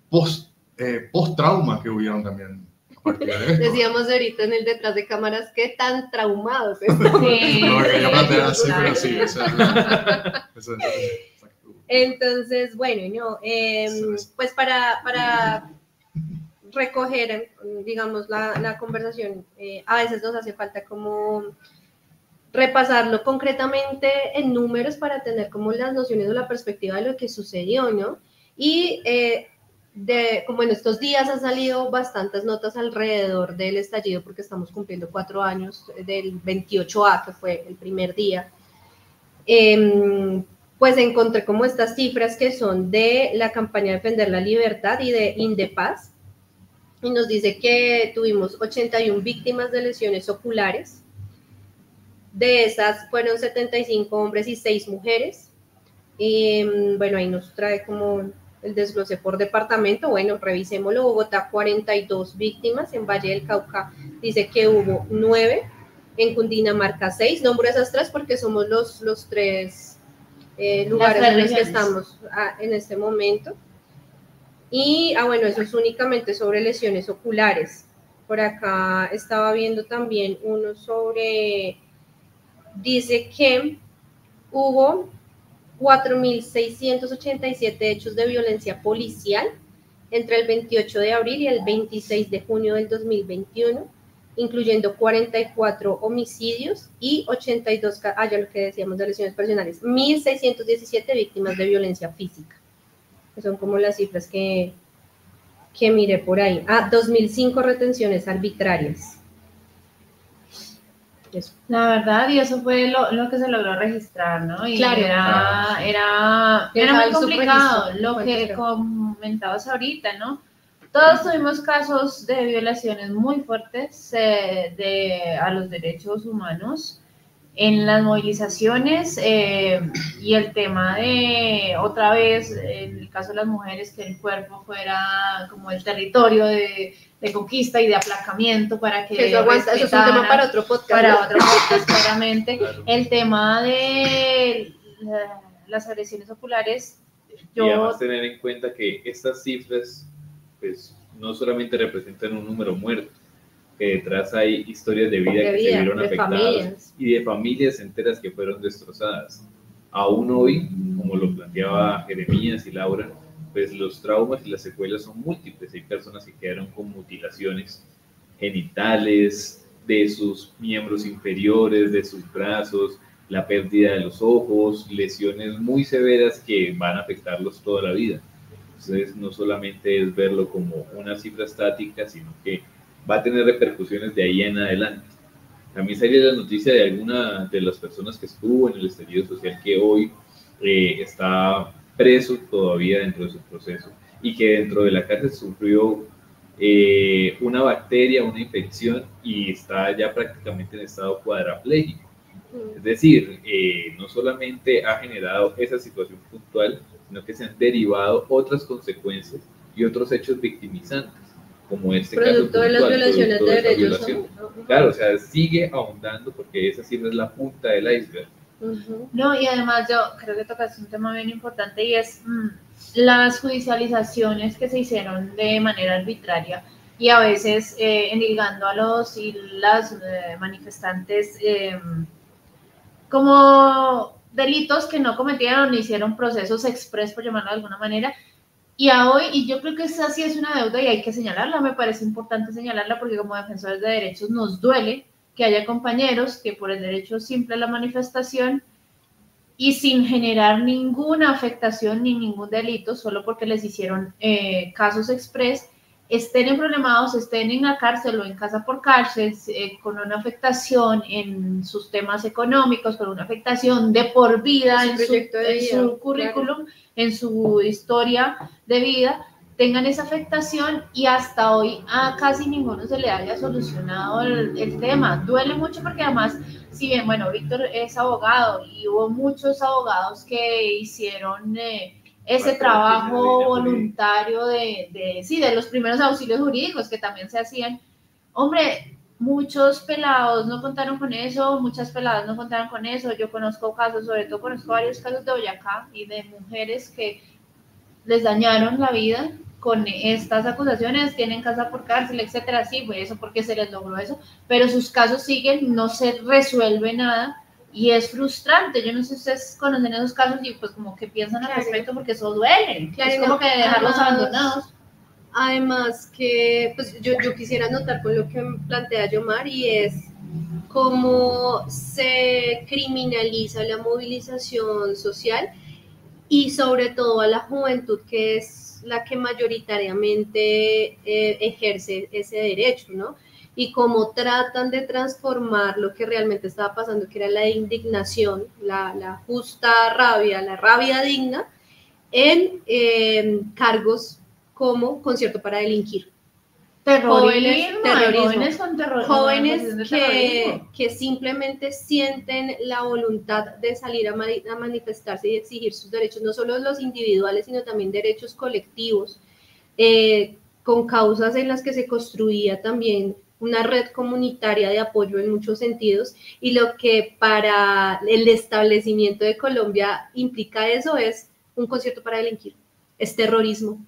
post-trauma que hubieron también a partir de esto. Decíamos ahorita en el detrás de cámaras qué tan traumados estamos. Sí. No lo quería plantear así, Claro. pero sí, esa es exacto. Entonces, bueno, no, pues para recoger, digamos, la conversación, a veces nos hace falta como repasarlo concretamente en números para tener como las nociones o la perspectiva de lo que sucedió, ¿no? Y como en estos días han salido bastantes notas alrededor del estallido, porque estamos cumpliendo 4 años del 28A, que fue el primer día, pues encontré como estas cifras que son de la campaña Defender la Libertad y de Indepaz, y nos dice que tuvimos 81 víctimas de lesiones oculares. De esas fueron 75 hombres y 6 mujeres. Y bueno, ahí nos trae como el desglose por departamento. Bueno, revisémoslo. Bogotá, 42 víctimas. En Valle del Cauca dice que hubo 9. En Cundinamarca, 6. Nombro esas 3 porque somos los 3 lugares en los que estamos en este momento. Y, bueno, eso es únicamente sobre lesiones oculares. Por acá estaba viendo también uno sobre... Dice que hubo 4.687 hechos de violencia policial entre el 28 de abril y el 26 de junio del 2021, incluyendo 44 homicidios y 82, ya lo que decíamos de lesiones personales, 1.617 víctimas de violencia física. Que son como las cifras que miré por ahí. 2.005 retenciones arbitrarias. Eso. La verdad, y eso fue lo que se logró registrar, ¿no? Y Claro. era muy complicado, lo que comentabas ahorita, ¿no? Todos tuvimos casos de violaciones muy fuertes a los derechos humanos en las movilizaciones y el tema de, otra vez, en el caso de las mujeres, que el cuerpo fuera como el territorio de conquista y de aplacamiento para que eso aguanta, eso es un tema para otro podcast. Para otro podcast, claramente. Claro. El tema de las agresiones oculares, Y además tener en cuenta que estas cifras pues no solamente representan un número muerto, que detrás hay historias de vida que se vieron de afectadas familias. y de familias enteras que fueron destrozadas. Aún hoy, como lo planteaba Jeremías y Laura, pues los traumas y las secuelas son múltiples. Hay personas que quedaron con mutilaciones genitales, de sus miembros inferiores, de sus brazos, la pérdida de los ojos, lesiones muy severas que van a afectarlos toda la vida. Entonces no solamente es verlo como una cifra estática, sino que va a tener repercusiones de ahí en adelante. También salió la noticia de alguna de las personas que estuvo en el estallido social que hoy está preso todavía dentro de su proceso y que dentro de la cárcel sufrió una bacteria, una infección y está ya prácticamente en estado cuadraplégico. Es decir, no solamente ha generado esa situación puntual, sino que se han derivado otras consecuencias y otros hechos victimizantes, como este producto caso de las puntual, violaciones producto de esa derechos violación. humanos. Claro, o sea, sigue ahondando porque esa sí no es la punta del iceberg. No, y además yo creo que tocaste un tema bien importante y es las judicializaciones que se hicieron de manera arbitraria y a veces endilgando a los y las manifestantes como delitos que no cometieron ni hicieron procesos express, por llamarlo de alguna manera. Y a hoy, y yo creo que esa sí es una deuda y hay que señalarla, me parece importante señalarla porque como defensores de derechos nos duele que haya compañeros que por el derecho simple a la manifestación y sin generar ninguna afectación ni ningún delito, solo porque les hicieron casos express, estén problemados, estén en la cárcel o en casa por cárcel, con una afectación en sus temas económicos, con una afectación de por vida en su currículum, claro, en su historia de vida, tengan esa afectación y hasta hoy a casi ninguno se le haya solucionado el tema. Duele mucho porque además, si bien, bueno, Víctor es abogado y hubo muchos abogados que hicieron ese trabajo voluntario de los primeros auxilios jurídicos que también se hacían. Hombre, muchos pelados no contaron con eso, muchas peladas no contaron con eso. Yo conozco casos, sobre todo conozco varios casos de Boyacá y de mujeres que les dañaron la vida con estas acusaciones, tienen casa por cárcel, etcétera, sí, pues eso porque se les logró eso, pero sus casos siguen, no se resuelve nada y es frustrante. Yo no sé si ustedes conocen esos casos y pues como que piensan al respecto porque eso duele, es como que dejarlos abandonados. Además que pues yo quisiera anotar con lo que plantea Yomar y es cómo se criminaliza la movilización social y sobre todo a la juventud, que es la que mayoritariamente ejerce ese derecho, ¿no? Y cómo tratan de transformar lo que realmente estaba pasando, que era la indignación, la justa rabia, la rabia digna, en cargos como concierto para delinquir. Jóvenes con jóvenes que simplemente sienten la voluntad de salir a manifestarse y exigir sus derechos, no solo los individuales, sino también derechos colectivos, con causas en las que se construía también una red comunitaria de apoyo en muchos sentidos, y lo que para el establecimiento de Colombia implica eso es un concierto para delinquir, es terrorismo,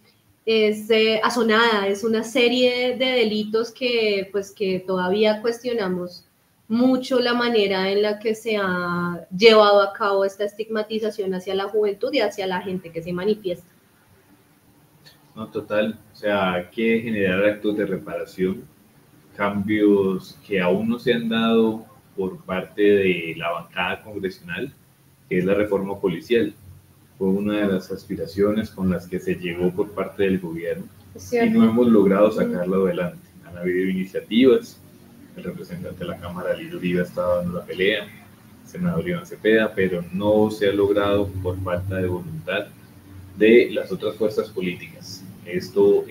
es asonada, es una serie de delitos que todavía cuestionamos mucho la manera en la que se ha llevado a cabo esta estigmatización hacia la juventud y hacia la gente que se manifiesta. No, total, o sea, hay que generar actos de reparación, cambios que aún no se han dado por parte de la bancada congresional, que es la reforma policial. Fue una de las aspiraciones con las que se llegó por parte del gobierno y no hemos logrado sacarlo adelante. Han habido iniciativas, el representante de la Cámara, Lirio Uribe, estaba dando la pelea, el senador Iván Cepeda, pero no se ha logrado por falta de voluntad de las otras fuerzas políticas. Esto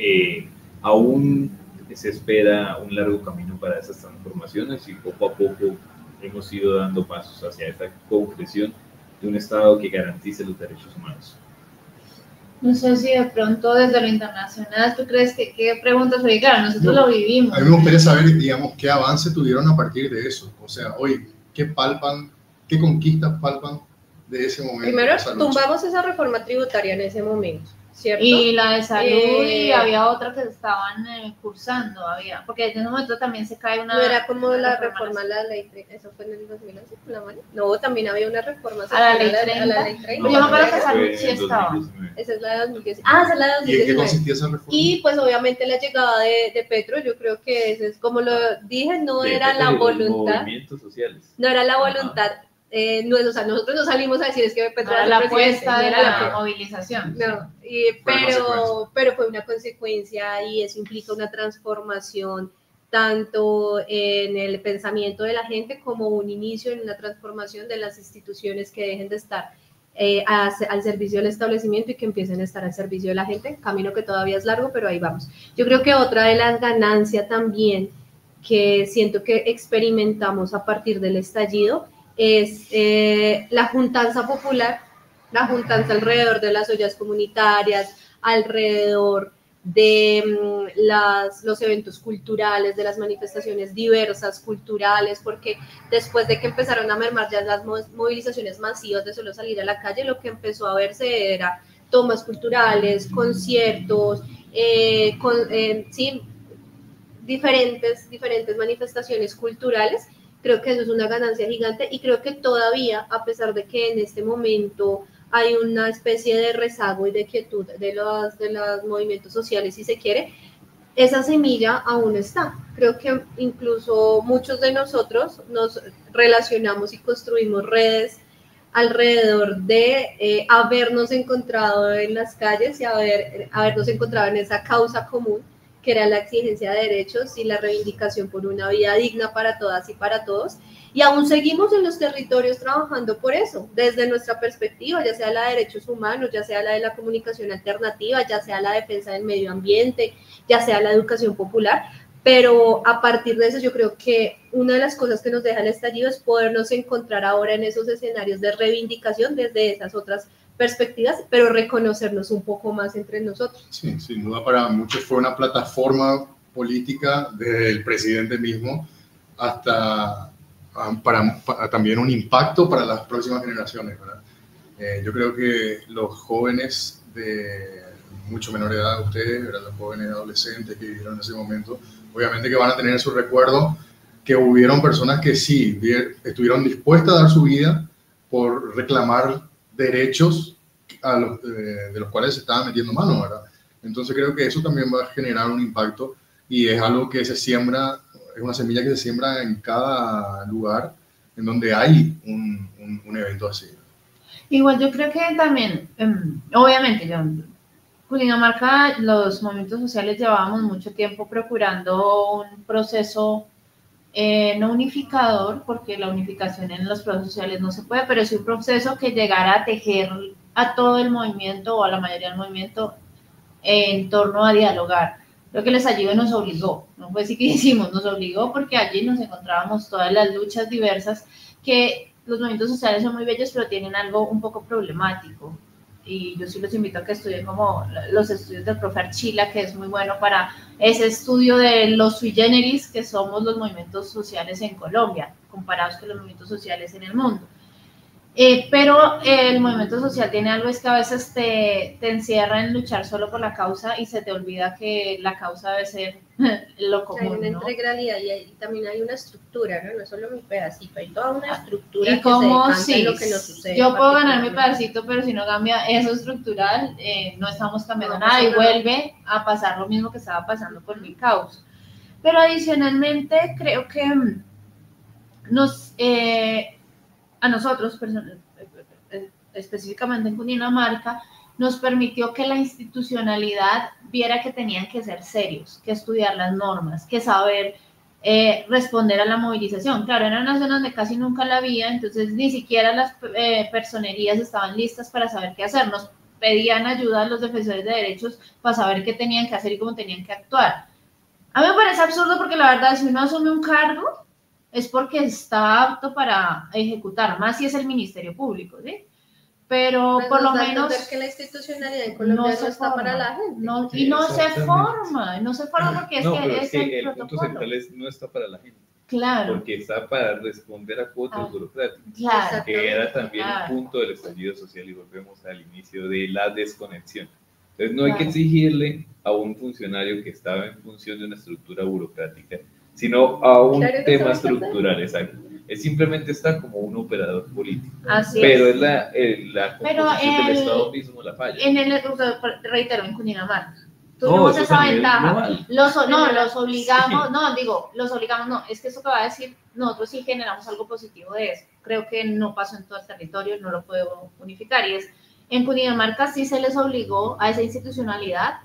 aún se espera un largo camino para esas transformaciones y poco a poco hemos ido dando pasos hacia esa concreción de un Estado que garantice los derechos humanos. No sé si de pronto desde lo internacional, ¿tú crees que qué preguntas? Porque claro, nosotros lo vivimos. A mí me gustaría saber, digamos, qué avance tuvieron a partir de eso. O sea, hoy, ¿qué palpan, qué conquistas palpan de ese momento? Primero, tumbamos esa reforma tributaria en ese momento, ¿cierto? Y la de salud, y había otra que estaban cursando, porque en ese momento también se cae una... No era como la reforma a la ley 30, eso fue en el 2011, la mano. No, también había una reforma a la ley 30. A la ley 30. No, yo me acuerdo que salud sí estaba. Esa es la de 2019. Ah, esa es la de 2019. ¿Y en qué consistía esa reforma? Y pues obviamente la llegada de Petro, yo creo que eso es como lo dije, no era la voluntad. Movimientos sociales. No era la voluntad. No, o sea, nosotros no salimos a decir es que Petro era la apuesta de la movilización. No, pero fue una consecuencia y eso implica una transformación tanto en el pensamiento de la gente como un inicio en una transformación de las instituciones que dejen de estar al servicio del establecimiento y que empiecen a estar al servicio de la gente, camino que todavía es largo, pero ahí vamos. Yo creo que otra de las ganancias también que siento que experimentamos a partir del estallido es la juntanza popular, la juntanza alrededor de las ollas comunitarias, alrededor de los eventos culturales, de las manifestaciones diversas culturales, porque después de que empezaron a mermar ya las movilizaciones masivas de solo salir a la calle, lo que empezó a verse era tomas culturales, conciertos, sí, diferentes manifestaciones culturales. Creo que eso es una ganancia gigante y creo que todavía, a pesar de que en este momento hay una especie de rezago y de quietud de los movimientos sociales, si se quiere, esa semilla aún está. Creo que incluso muchos de nosotros nos relacionamos y construimos redes alrededor de habernos encontrado en las calles y habernos encontrado en esa causa común, que era la exigencia de derechos y la reivindicación por una vida digna para todas y para todos. Y aún seguimos en los territorios trabajando por eso, desde nuestra perspectiva, ya sea la de derechos humanos, ya sea la de la comunicación alternativa, ya sea la defensa del medio ambiente, ya sea la educación popular. Pero a partir de eso yo creo que una de las cosas que nos deja el estallido es podernos encontrar ahora en esos escenarios de reivindicación desde esas otras perspectivas, pero reconocernos un poco más entre nosotros. Sí, sin duda para muchos fue una plataforma política desde el presidente mismo hasta para también un impacto para las próximas generaciones, ¿verdad? Yo creo que los jóvenes de mucho menor edad, ustedes, ¿verdad? Los jóvenes adolescentes que vivieron en ese momento, obviamente que van a tener en su recuerdo que hubieron personas que sí estuvieron dispuestas a dar su vida por reclamar derechos de los cuales se estaban metiendo mano, ¿verdad? Entonces creo que eso también va a generar un impacto y es algo que se siembra, es una semilla que se siembra en cada lugar en donde hay un evento así. Igual yo creo que también, obviamente, Cundinamarca, los movimientos sociales llevábamos mucho tiempo procurando un proceso no unificador, porque la unificación en los procesos sociales no se puede, pero sí un proceso que llegara a tejer a todo el movimiento o a la mayoría del movimiento en torno a dialogar. Creo que el estallido nos obligó, no fue así que hicimos, nos obligó porque allí nos encontrábamos todas las luchas diversas, que los movimientos sociales son muy bellos, pero tienen algo un poco problemático. Y yo sí los invito a que estudien como los estudios del profe Archila, que es muy bueno para ese estudio de los sui generis que somos los movimientos sociales en Colombia, comparados con los movimientos sociales en el mundo. Pero el movimiento social tiene algo, es que a veces te encierra en luchar solo por la causa y se te olvida que la causa debe ser lo común, hay una ¿no? integralidad y también hay una estructura, ¿no? No es solo mi pedacito, hay toda una estructura y que como se decanta en lo que nos sucede. Yo puedo ganar mi pedacito, pero si no cambia eso estructural, no estamos cambiando nada y vuelve a pasar lo mismo que estaba pasando con mi causa. Pero adicionalmente creo que a nosotros, específicamente en Cundinamarca, nos permitió que la institucionalidad viera que tenían que ser serios, que estudiar las normas, que saber responder a la movilización. Claro, era una zona donde casi nunca la había, entonces ni siquiera las personerías estaban listas para saber qué hacer. Nos pedían ayuda a los defensores de derechos para saber qué tenían que hacer y cómo tenían que actuar. A mí me parece absurdo porque la verdad, si uno asume un cargo, es porque está apto para ejecutar, más si es el Ministerio Público, ¿sí? Pero pues por lo menos que la institucionalidad en Colombia no está para la gente. No, y no se forma porque es que el punto central no está para la gente. Claro. Porque está para responder a cuotas burocráticas. Claro. Que era también un punto del estallido social y volvemos al inicio de la desconexión. Entonces no hay que exigirle a un funcionario que estaba en función de una estructura burocrática, sino a un tema estructural, exacto. Él simplemente está como un operador político. Así pero es la composición del Estado mismo la falla. Reitero, en Cundinamarca. Tuvimos esa ventaja. Los obligamos, es que eso que va a decir, nosotros sí generamos algo positivo de eso. Creo que no pasó en todo el territorio, no lo puedo unificar. Y es, en Cundinamarca sí se les obligó a esa institucionalidad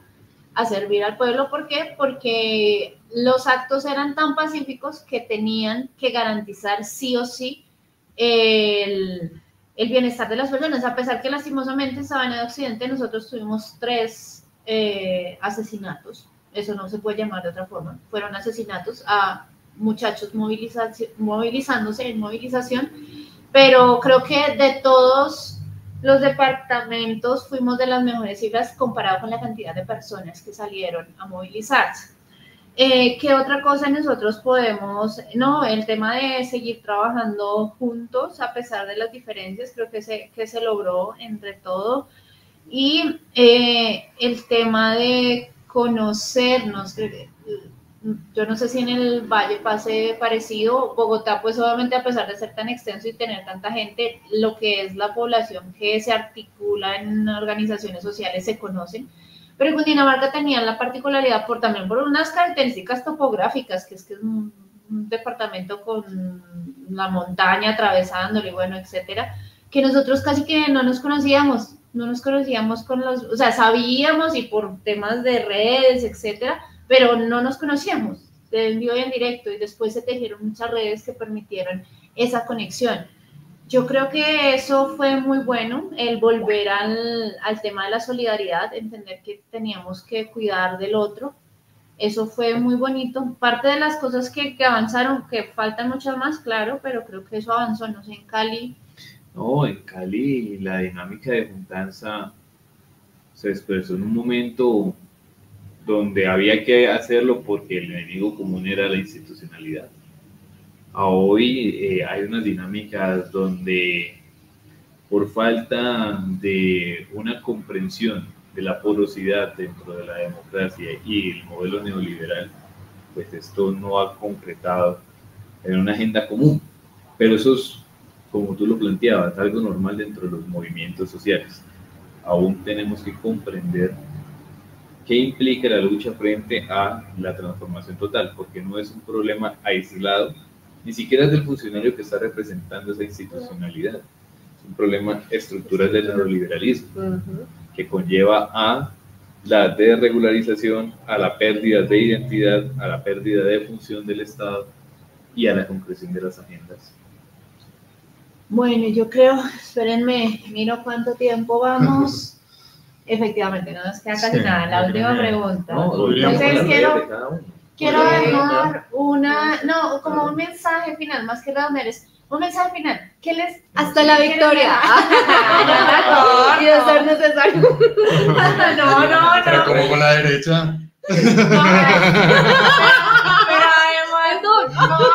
a servir al pueblo. ¿Por qué? Porque los actos eran tan pacíficos que tenían que garantizar sí o sí el bienestar de las personas, a pesar que lastimosamente en Sabana de Occidente nosotros tuvimos 3 asesinatos, eso no se puede llamar de otra forma, fueron asesinatos a muchachos movilizándose en movilización, pero creo que de todos los departamentos fuimos de las mejores cifras comparado con la cantidad de personas que salieron a movilizarse. ¿Qué otra cosa nosotros podemos? No, el tema de seguir trabajando juntos a pesar de las diferencias, creo que se logró entre todo. Y el tema de conocernos, yo no sé si en el Valle pase parecido, Bogotá pues obviamente a pesar de ser tan extenso y tener tanta gente, lo que es la población que se articula en organizaciones sociales se conocen, pero Cundinamarca tenía la particularidad también por unas características topográficas, que es un departamento con la montaña atravesándolo y bueno, etcétera, que nosotros casi que no nos conocíamos con los, o sea, sabíamos y por temas de redes, etcétera, pero no nos conocíamos de en vivo y en directo, y después se tejieron muchas redes que permitieron esa conexión. Yo creo que eso fue muy bueno, el volver al tema de la solidaridad, entender que teníamos que cuidar del otro. Eso fue muy bonito. Parte de las cosas que avanzaron, que faltan muchas más, claro, pero creo que eso avanzó, no sé, en Cali. No, en Cali la dinámica de juntanza se expresó en un momento donde había que hacerlo porque el enemigo común era la institucionalidad. A hoy hay unas dinámicas donde por falta de una comprensión de la porosidad dentro de la democracia y el modelo neoliberal, pues esto no ha concretado en una agenda común. Pero eso es, como tú lo planteabas, algo normal dentro de los movimientos sociales. Aún tenemos que comprender qué implica la lucha frente a la transformación total, porque no es un problema aislado, ni siquiera es del funcionario que está representando esa institucionalidad. Es un problema estructural del neoliberalismo, que conlleva a la desregularización, a la pérdida de identidad, a la pérdida de función del Estado y a la concreción de las agendas. Bueno, yo creo, espérenme, miro cuánto tiempo vamos. Efectivamente, no nos queda casi nada. La última pregunta. Entonces quiero dejar como un mensaje final, más que redondear, un mensaje final. ¿Qué les hasta la victoria? Y de ser necesario. No. Pero como con la derecha. Pero además, no,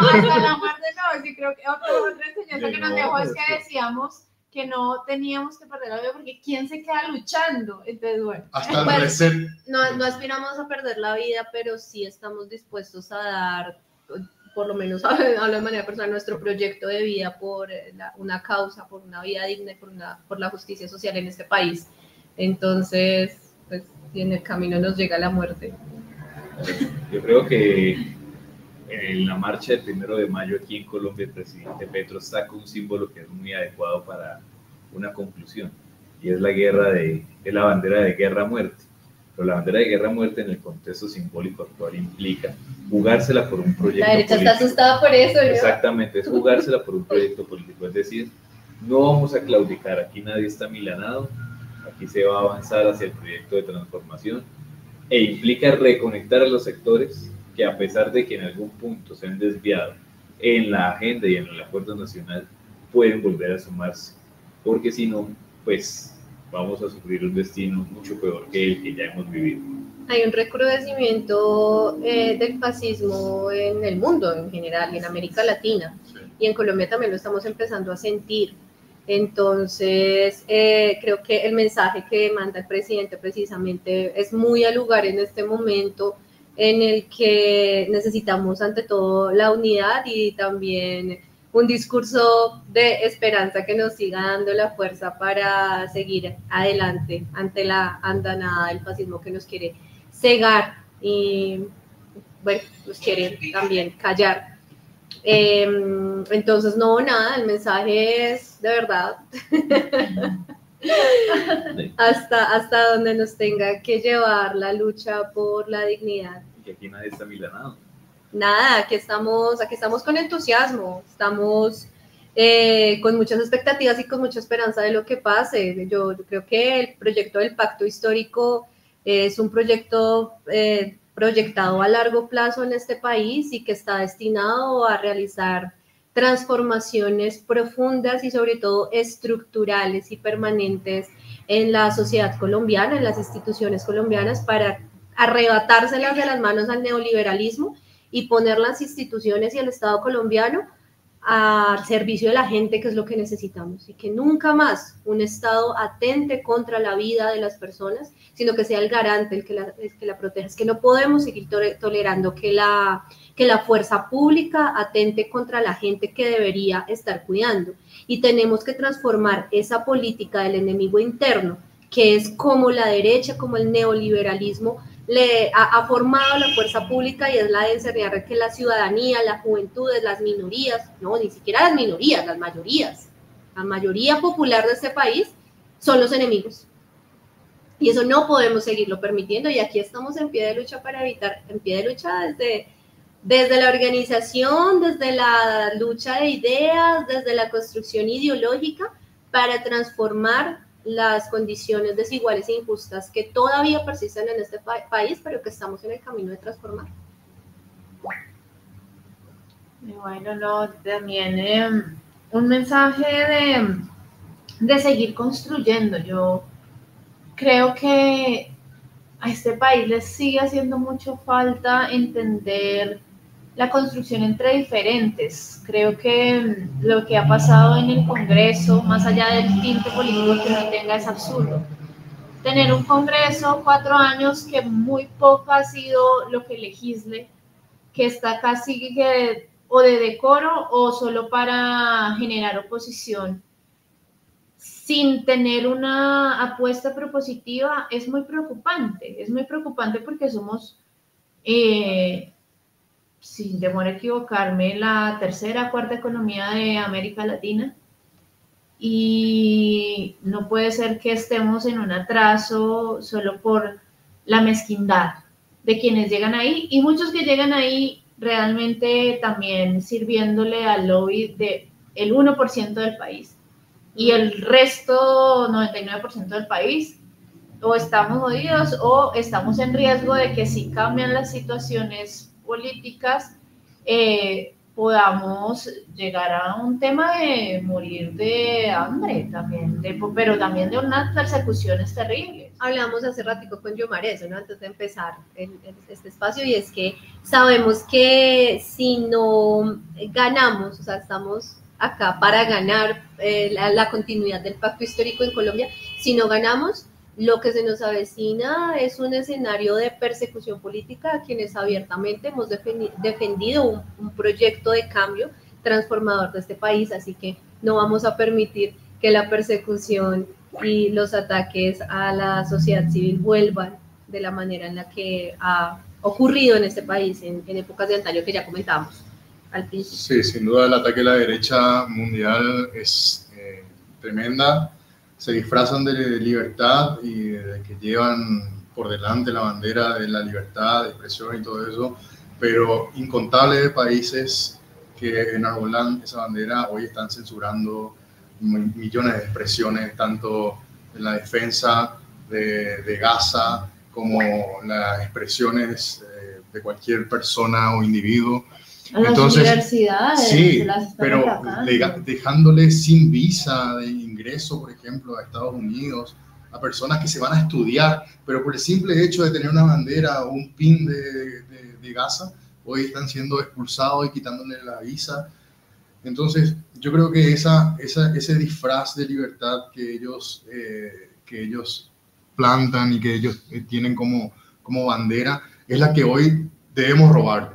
hasta la muerte no. Sí, creo que otra enseñanza que nos dejó es que decíamos que no teníamos que perder la vida porque ¿quién se queda luchando? Entonces, bueno. Hasta el reset. No aspiramos a perder la vida, pero sí estamos dispuestos a dar, por lo menos hablo de manera personal, nuestro proyecto de vida por una causa, por una vida digna y por la justicia social en este país. Entonces, pues, si en el camino nos llega la muerte. Yo creo que en la marcha del 1 de mayo aquí en Colombia, el presidente Petro saca un símbolo que es muy adecuado para una conclusión, y es la bandera de guerra-muerte. Pero la bandera de guerra-muerte en el contexto simbólico actual implica jugársela por un proyecto político. La derecha está asustada por eso, ¿no? Exactamente, es jugársela por un proyecto político, es decir, no vamos a claudicar, aquí nadie está milanado, aquí se va a avanzar hacia el proyecto de transformación, e implica reconectar a los sectores que a pesar de que en algún punto se han desviado en la agenda y en el acuerdo nacional, pueden volver a sumarse, porque si no, pues vamos a sufrir un destino mucho peor que el que ya hemos vivido. Hay un recrudecimiento del fascismo en el mundo en general, en América Latina, y en Colombia también lo estamos empezando a sentir. Entonces, creo que el mensaje que manda el presidente precisamente es muy al lugar en este momento, en el que necesitamos ante todo la unidad y también un discurso de esperanza que nos siga dando la fuerza para seguir adelante ante la andanada del fascismo que nos quiere cegar y, bueno, nos quiere también callar. Entonces, nada, el mensaje es de verdad hasta donde nos tenga que llevar la lucha por la dignidad. Y aquí nadie está milanado. Nada, aquí estamos con entusiasmo, estamos con muchas expectativas y con mucha esperanza de lo que pase. Yo creo que el proyecto del Pacto Histórico es un proyecto proyectado a largo plazo en este país y que está destinado a realizar transformaciones profundas y sobre todo estructurales y permanentes en la sociedad colombiana, en las instituciones colombianas, para arrebatárselas de las manos al neoliberalismo y poner las instituciones y el Estado colombiano al servicio de la gente, que es lo que necesitamos, y que nunca más un Estado atente contra la vida de las personas, sino que sea el garante, el que la proteja. Es que no podemos seguir tolerando que la fuerza pública atente contra la gente que debería estar cuidando, y tenemos que transformar esa política del enemigo interno, que es como la derecha, como el neoliberalismo ha formado la fuerza pública, y es la de enseñar que la ciudadanía, las juventudes, las minorías, no, ni siquiera las minorías, las mayorías, la mayoría popular de este país son los enemigos. Y eso no podemos seguirlo permitiendo, y aquí estamos en pie de lucha para evitar, en pie de lucha desde la organización, desde la lucha de ideas, desde la construcción ideológica, para transformar las condiciones desiguales e injustas que todavía persisten en este país, pero que estamos en el camino de transformar. Bueno, no, también un mensaje de seguir construyendo. Yo creo que a este país le sigue haciendo mucho falta entender la construcción entre diferentes. Creo que lo que ha pasado en el Congreso, más allá del tinte político que no tenga, es absurdo. Tener un Congreso 4 años que muy poco ha sido lo que legisle, que está casi que o de decoro o solo para generar oposición, sin tener una apuesta propositiva, es muy preocupante. Es muy preocupante porque somos, sin temor a equivocarme, la tercera, cuarta economía de América Latina, y no puede ser que estemos en un atraso solo por la mezquindad de quienes llegan ahí, y muchos que llegan ahí realmente también sirviéndole al lobby del 1% del país, y el resto, 99% del país, o estamos jodidos o estamos en riesgo de que si cambian las situaciones políticas, podamos llegar a un tema de morir de hambre también, pero también de unas persecuciones terribles. Hablamos hace ratico con Yomar eso, ¿no? Antes de empezar este espacio, y es que sabemos que si no ganamos, o sea, estamos acá para ganar la continuidad del Pacto Histórico en Colombia, si no ganamos, lo que se nos avecina es un escenario de persecución política a quienes abiertamente hemos defendido un proyecto de cambio transformador de este país, así que no vamos a permitir que la persecución y los ataques a la sociedad civil vuelvan de la manera en la que ha ocurrido en este país en épocas de antaño que ya comentábamos al principio. Sí, sin duda el ataque a la derecha mundial es tremenda. Se disfrazan de libertad y de que llevan por delante la bandera de la libertad, de expresión y todo eso, pero incontables países que enarbolan esa bandera hoy están censurando millones de expresiones, tanto en la defensa de Gaza como las expresiones de cualquier persona o individuo. A las universidades, sí, las están pero dejándole sin visa de ingreso, por ejemplo, a Estados Unidos, a personas que se van a estudiar, pero por el simple hecho de tener una bandera o un pin de Gaza, hoy están siendo expulsados y quitándole la visa. Entonces, yo creo que ese disfraz de libertad que ellos plantan y que ellos tienen como bandera, es la que hoy debemos robar.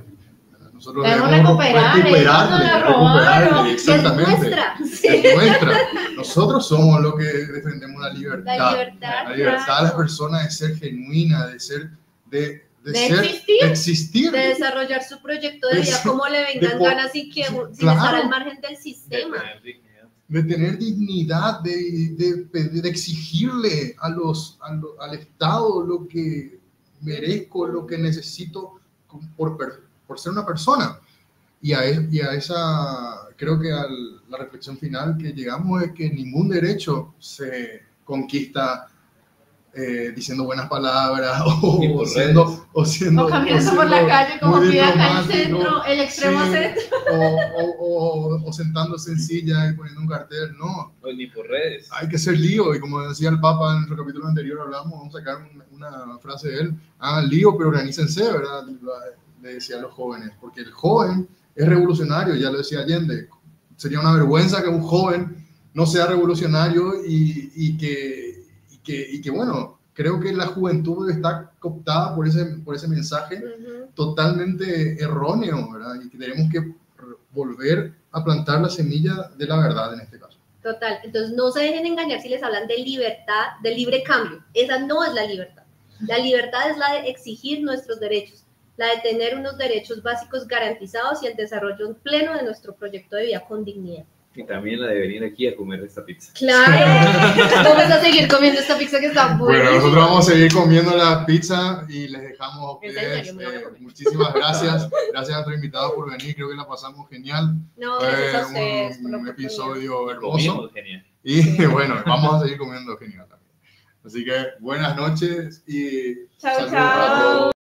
Nosotros debemos recuperarle, exactamente. Es nuestra. Nosotros somos los que defendemos la libertad. La libertad de las personas de ser genuina, de existir, de desarrollar su proyecto de vida como le vengan ganas sin estar al margen del sistema. De tener dignidad, de exigirle al Estado lo que merezco, lo que necesito por ser una persona. y a esa, creo que la reflexión final que llegamos es que ningún derecho se conquista diciendo buenas palabras o caminando por la calle como pide acá el centro, el extremo sí, centro. O sentándose en silla y poniendo un cartel, no. Ni por redes. Hay que ser lío, y como decía el Papa en nuestro capítulo anterior, vamos a sacar una frase de él, lío, pero organícense, ¿verdad? Le decía a los jóvenes, porque el joven es revolucionario, ya lo decía Allende. Sería una vergüenza que un joven no sea revolucionario y que bueno, creo que la juventud está cooptada por ese mensaje totalmente erróneo, ¿verdad? Y que tenemos que volver a plantar la semilla de la verdad en este caso. Total, entonces no se dejen engañar si les hablan de libertad, de libre cambio. Esa no es la libertad. La libertad es la de exigir nuestros derechos, la de tener unos derechos básicos garantizados y el desarrollo pleno de nuestro proyecto de vida con dignidad. Y también la de venir aquí a comer esta pizza. Claro, vamos a seguir comiendo esta pizza que está buenísima. Bueno, nosotros vamos a seguir comiendo la pizza y les dejamos a ustedes. Muchísimas gracias. Gracias a nuestros invitados por venir, creo que la pasamos genial. No, gracias a ustedes por un episodio hermoso. Comimos genial. Y bueno, vamos a seguir comiendo genial también. Así que buenas noches y chao, saludos chao. a todos.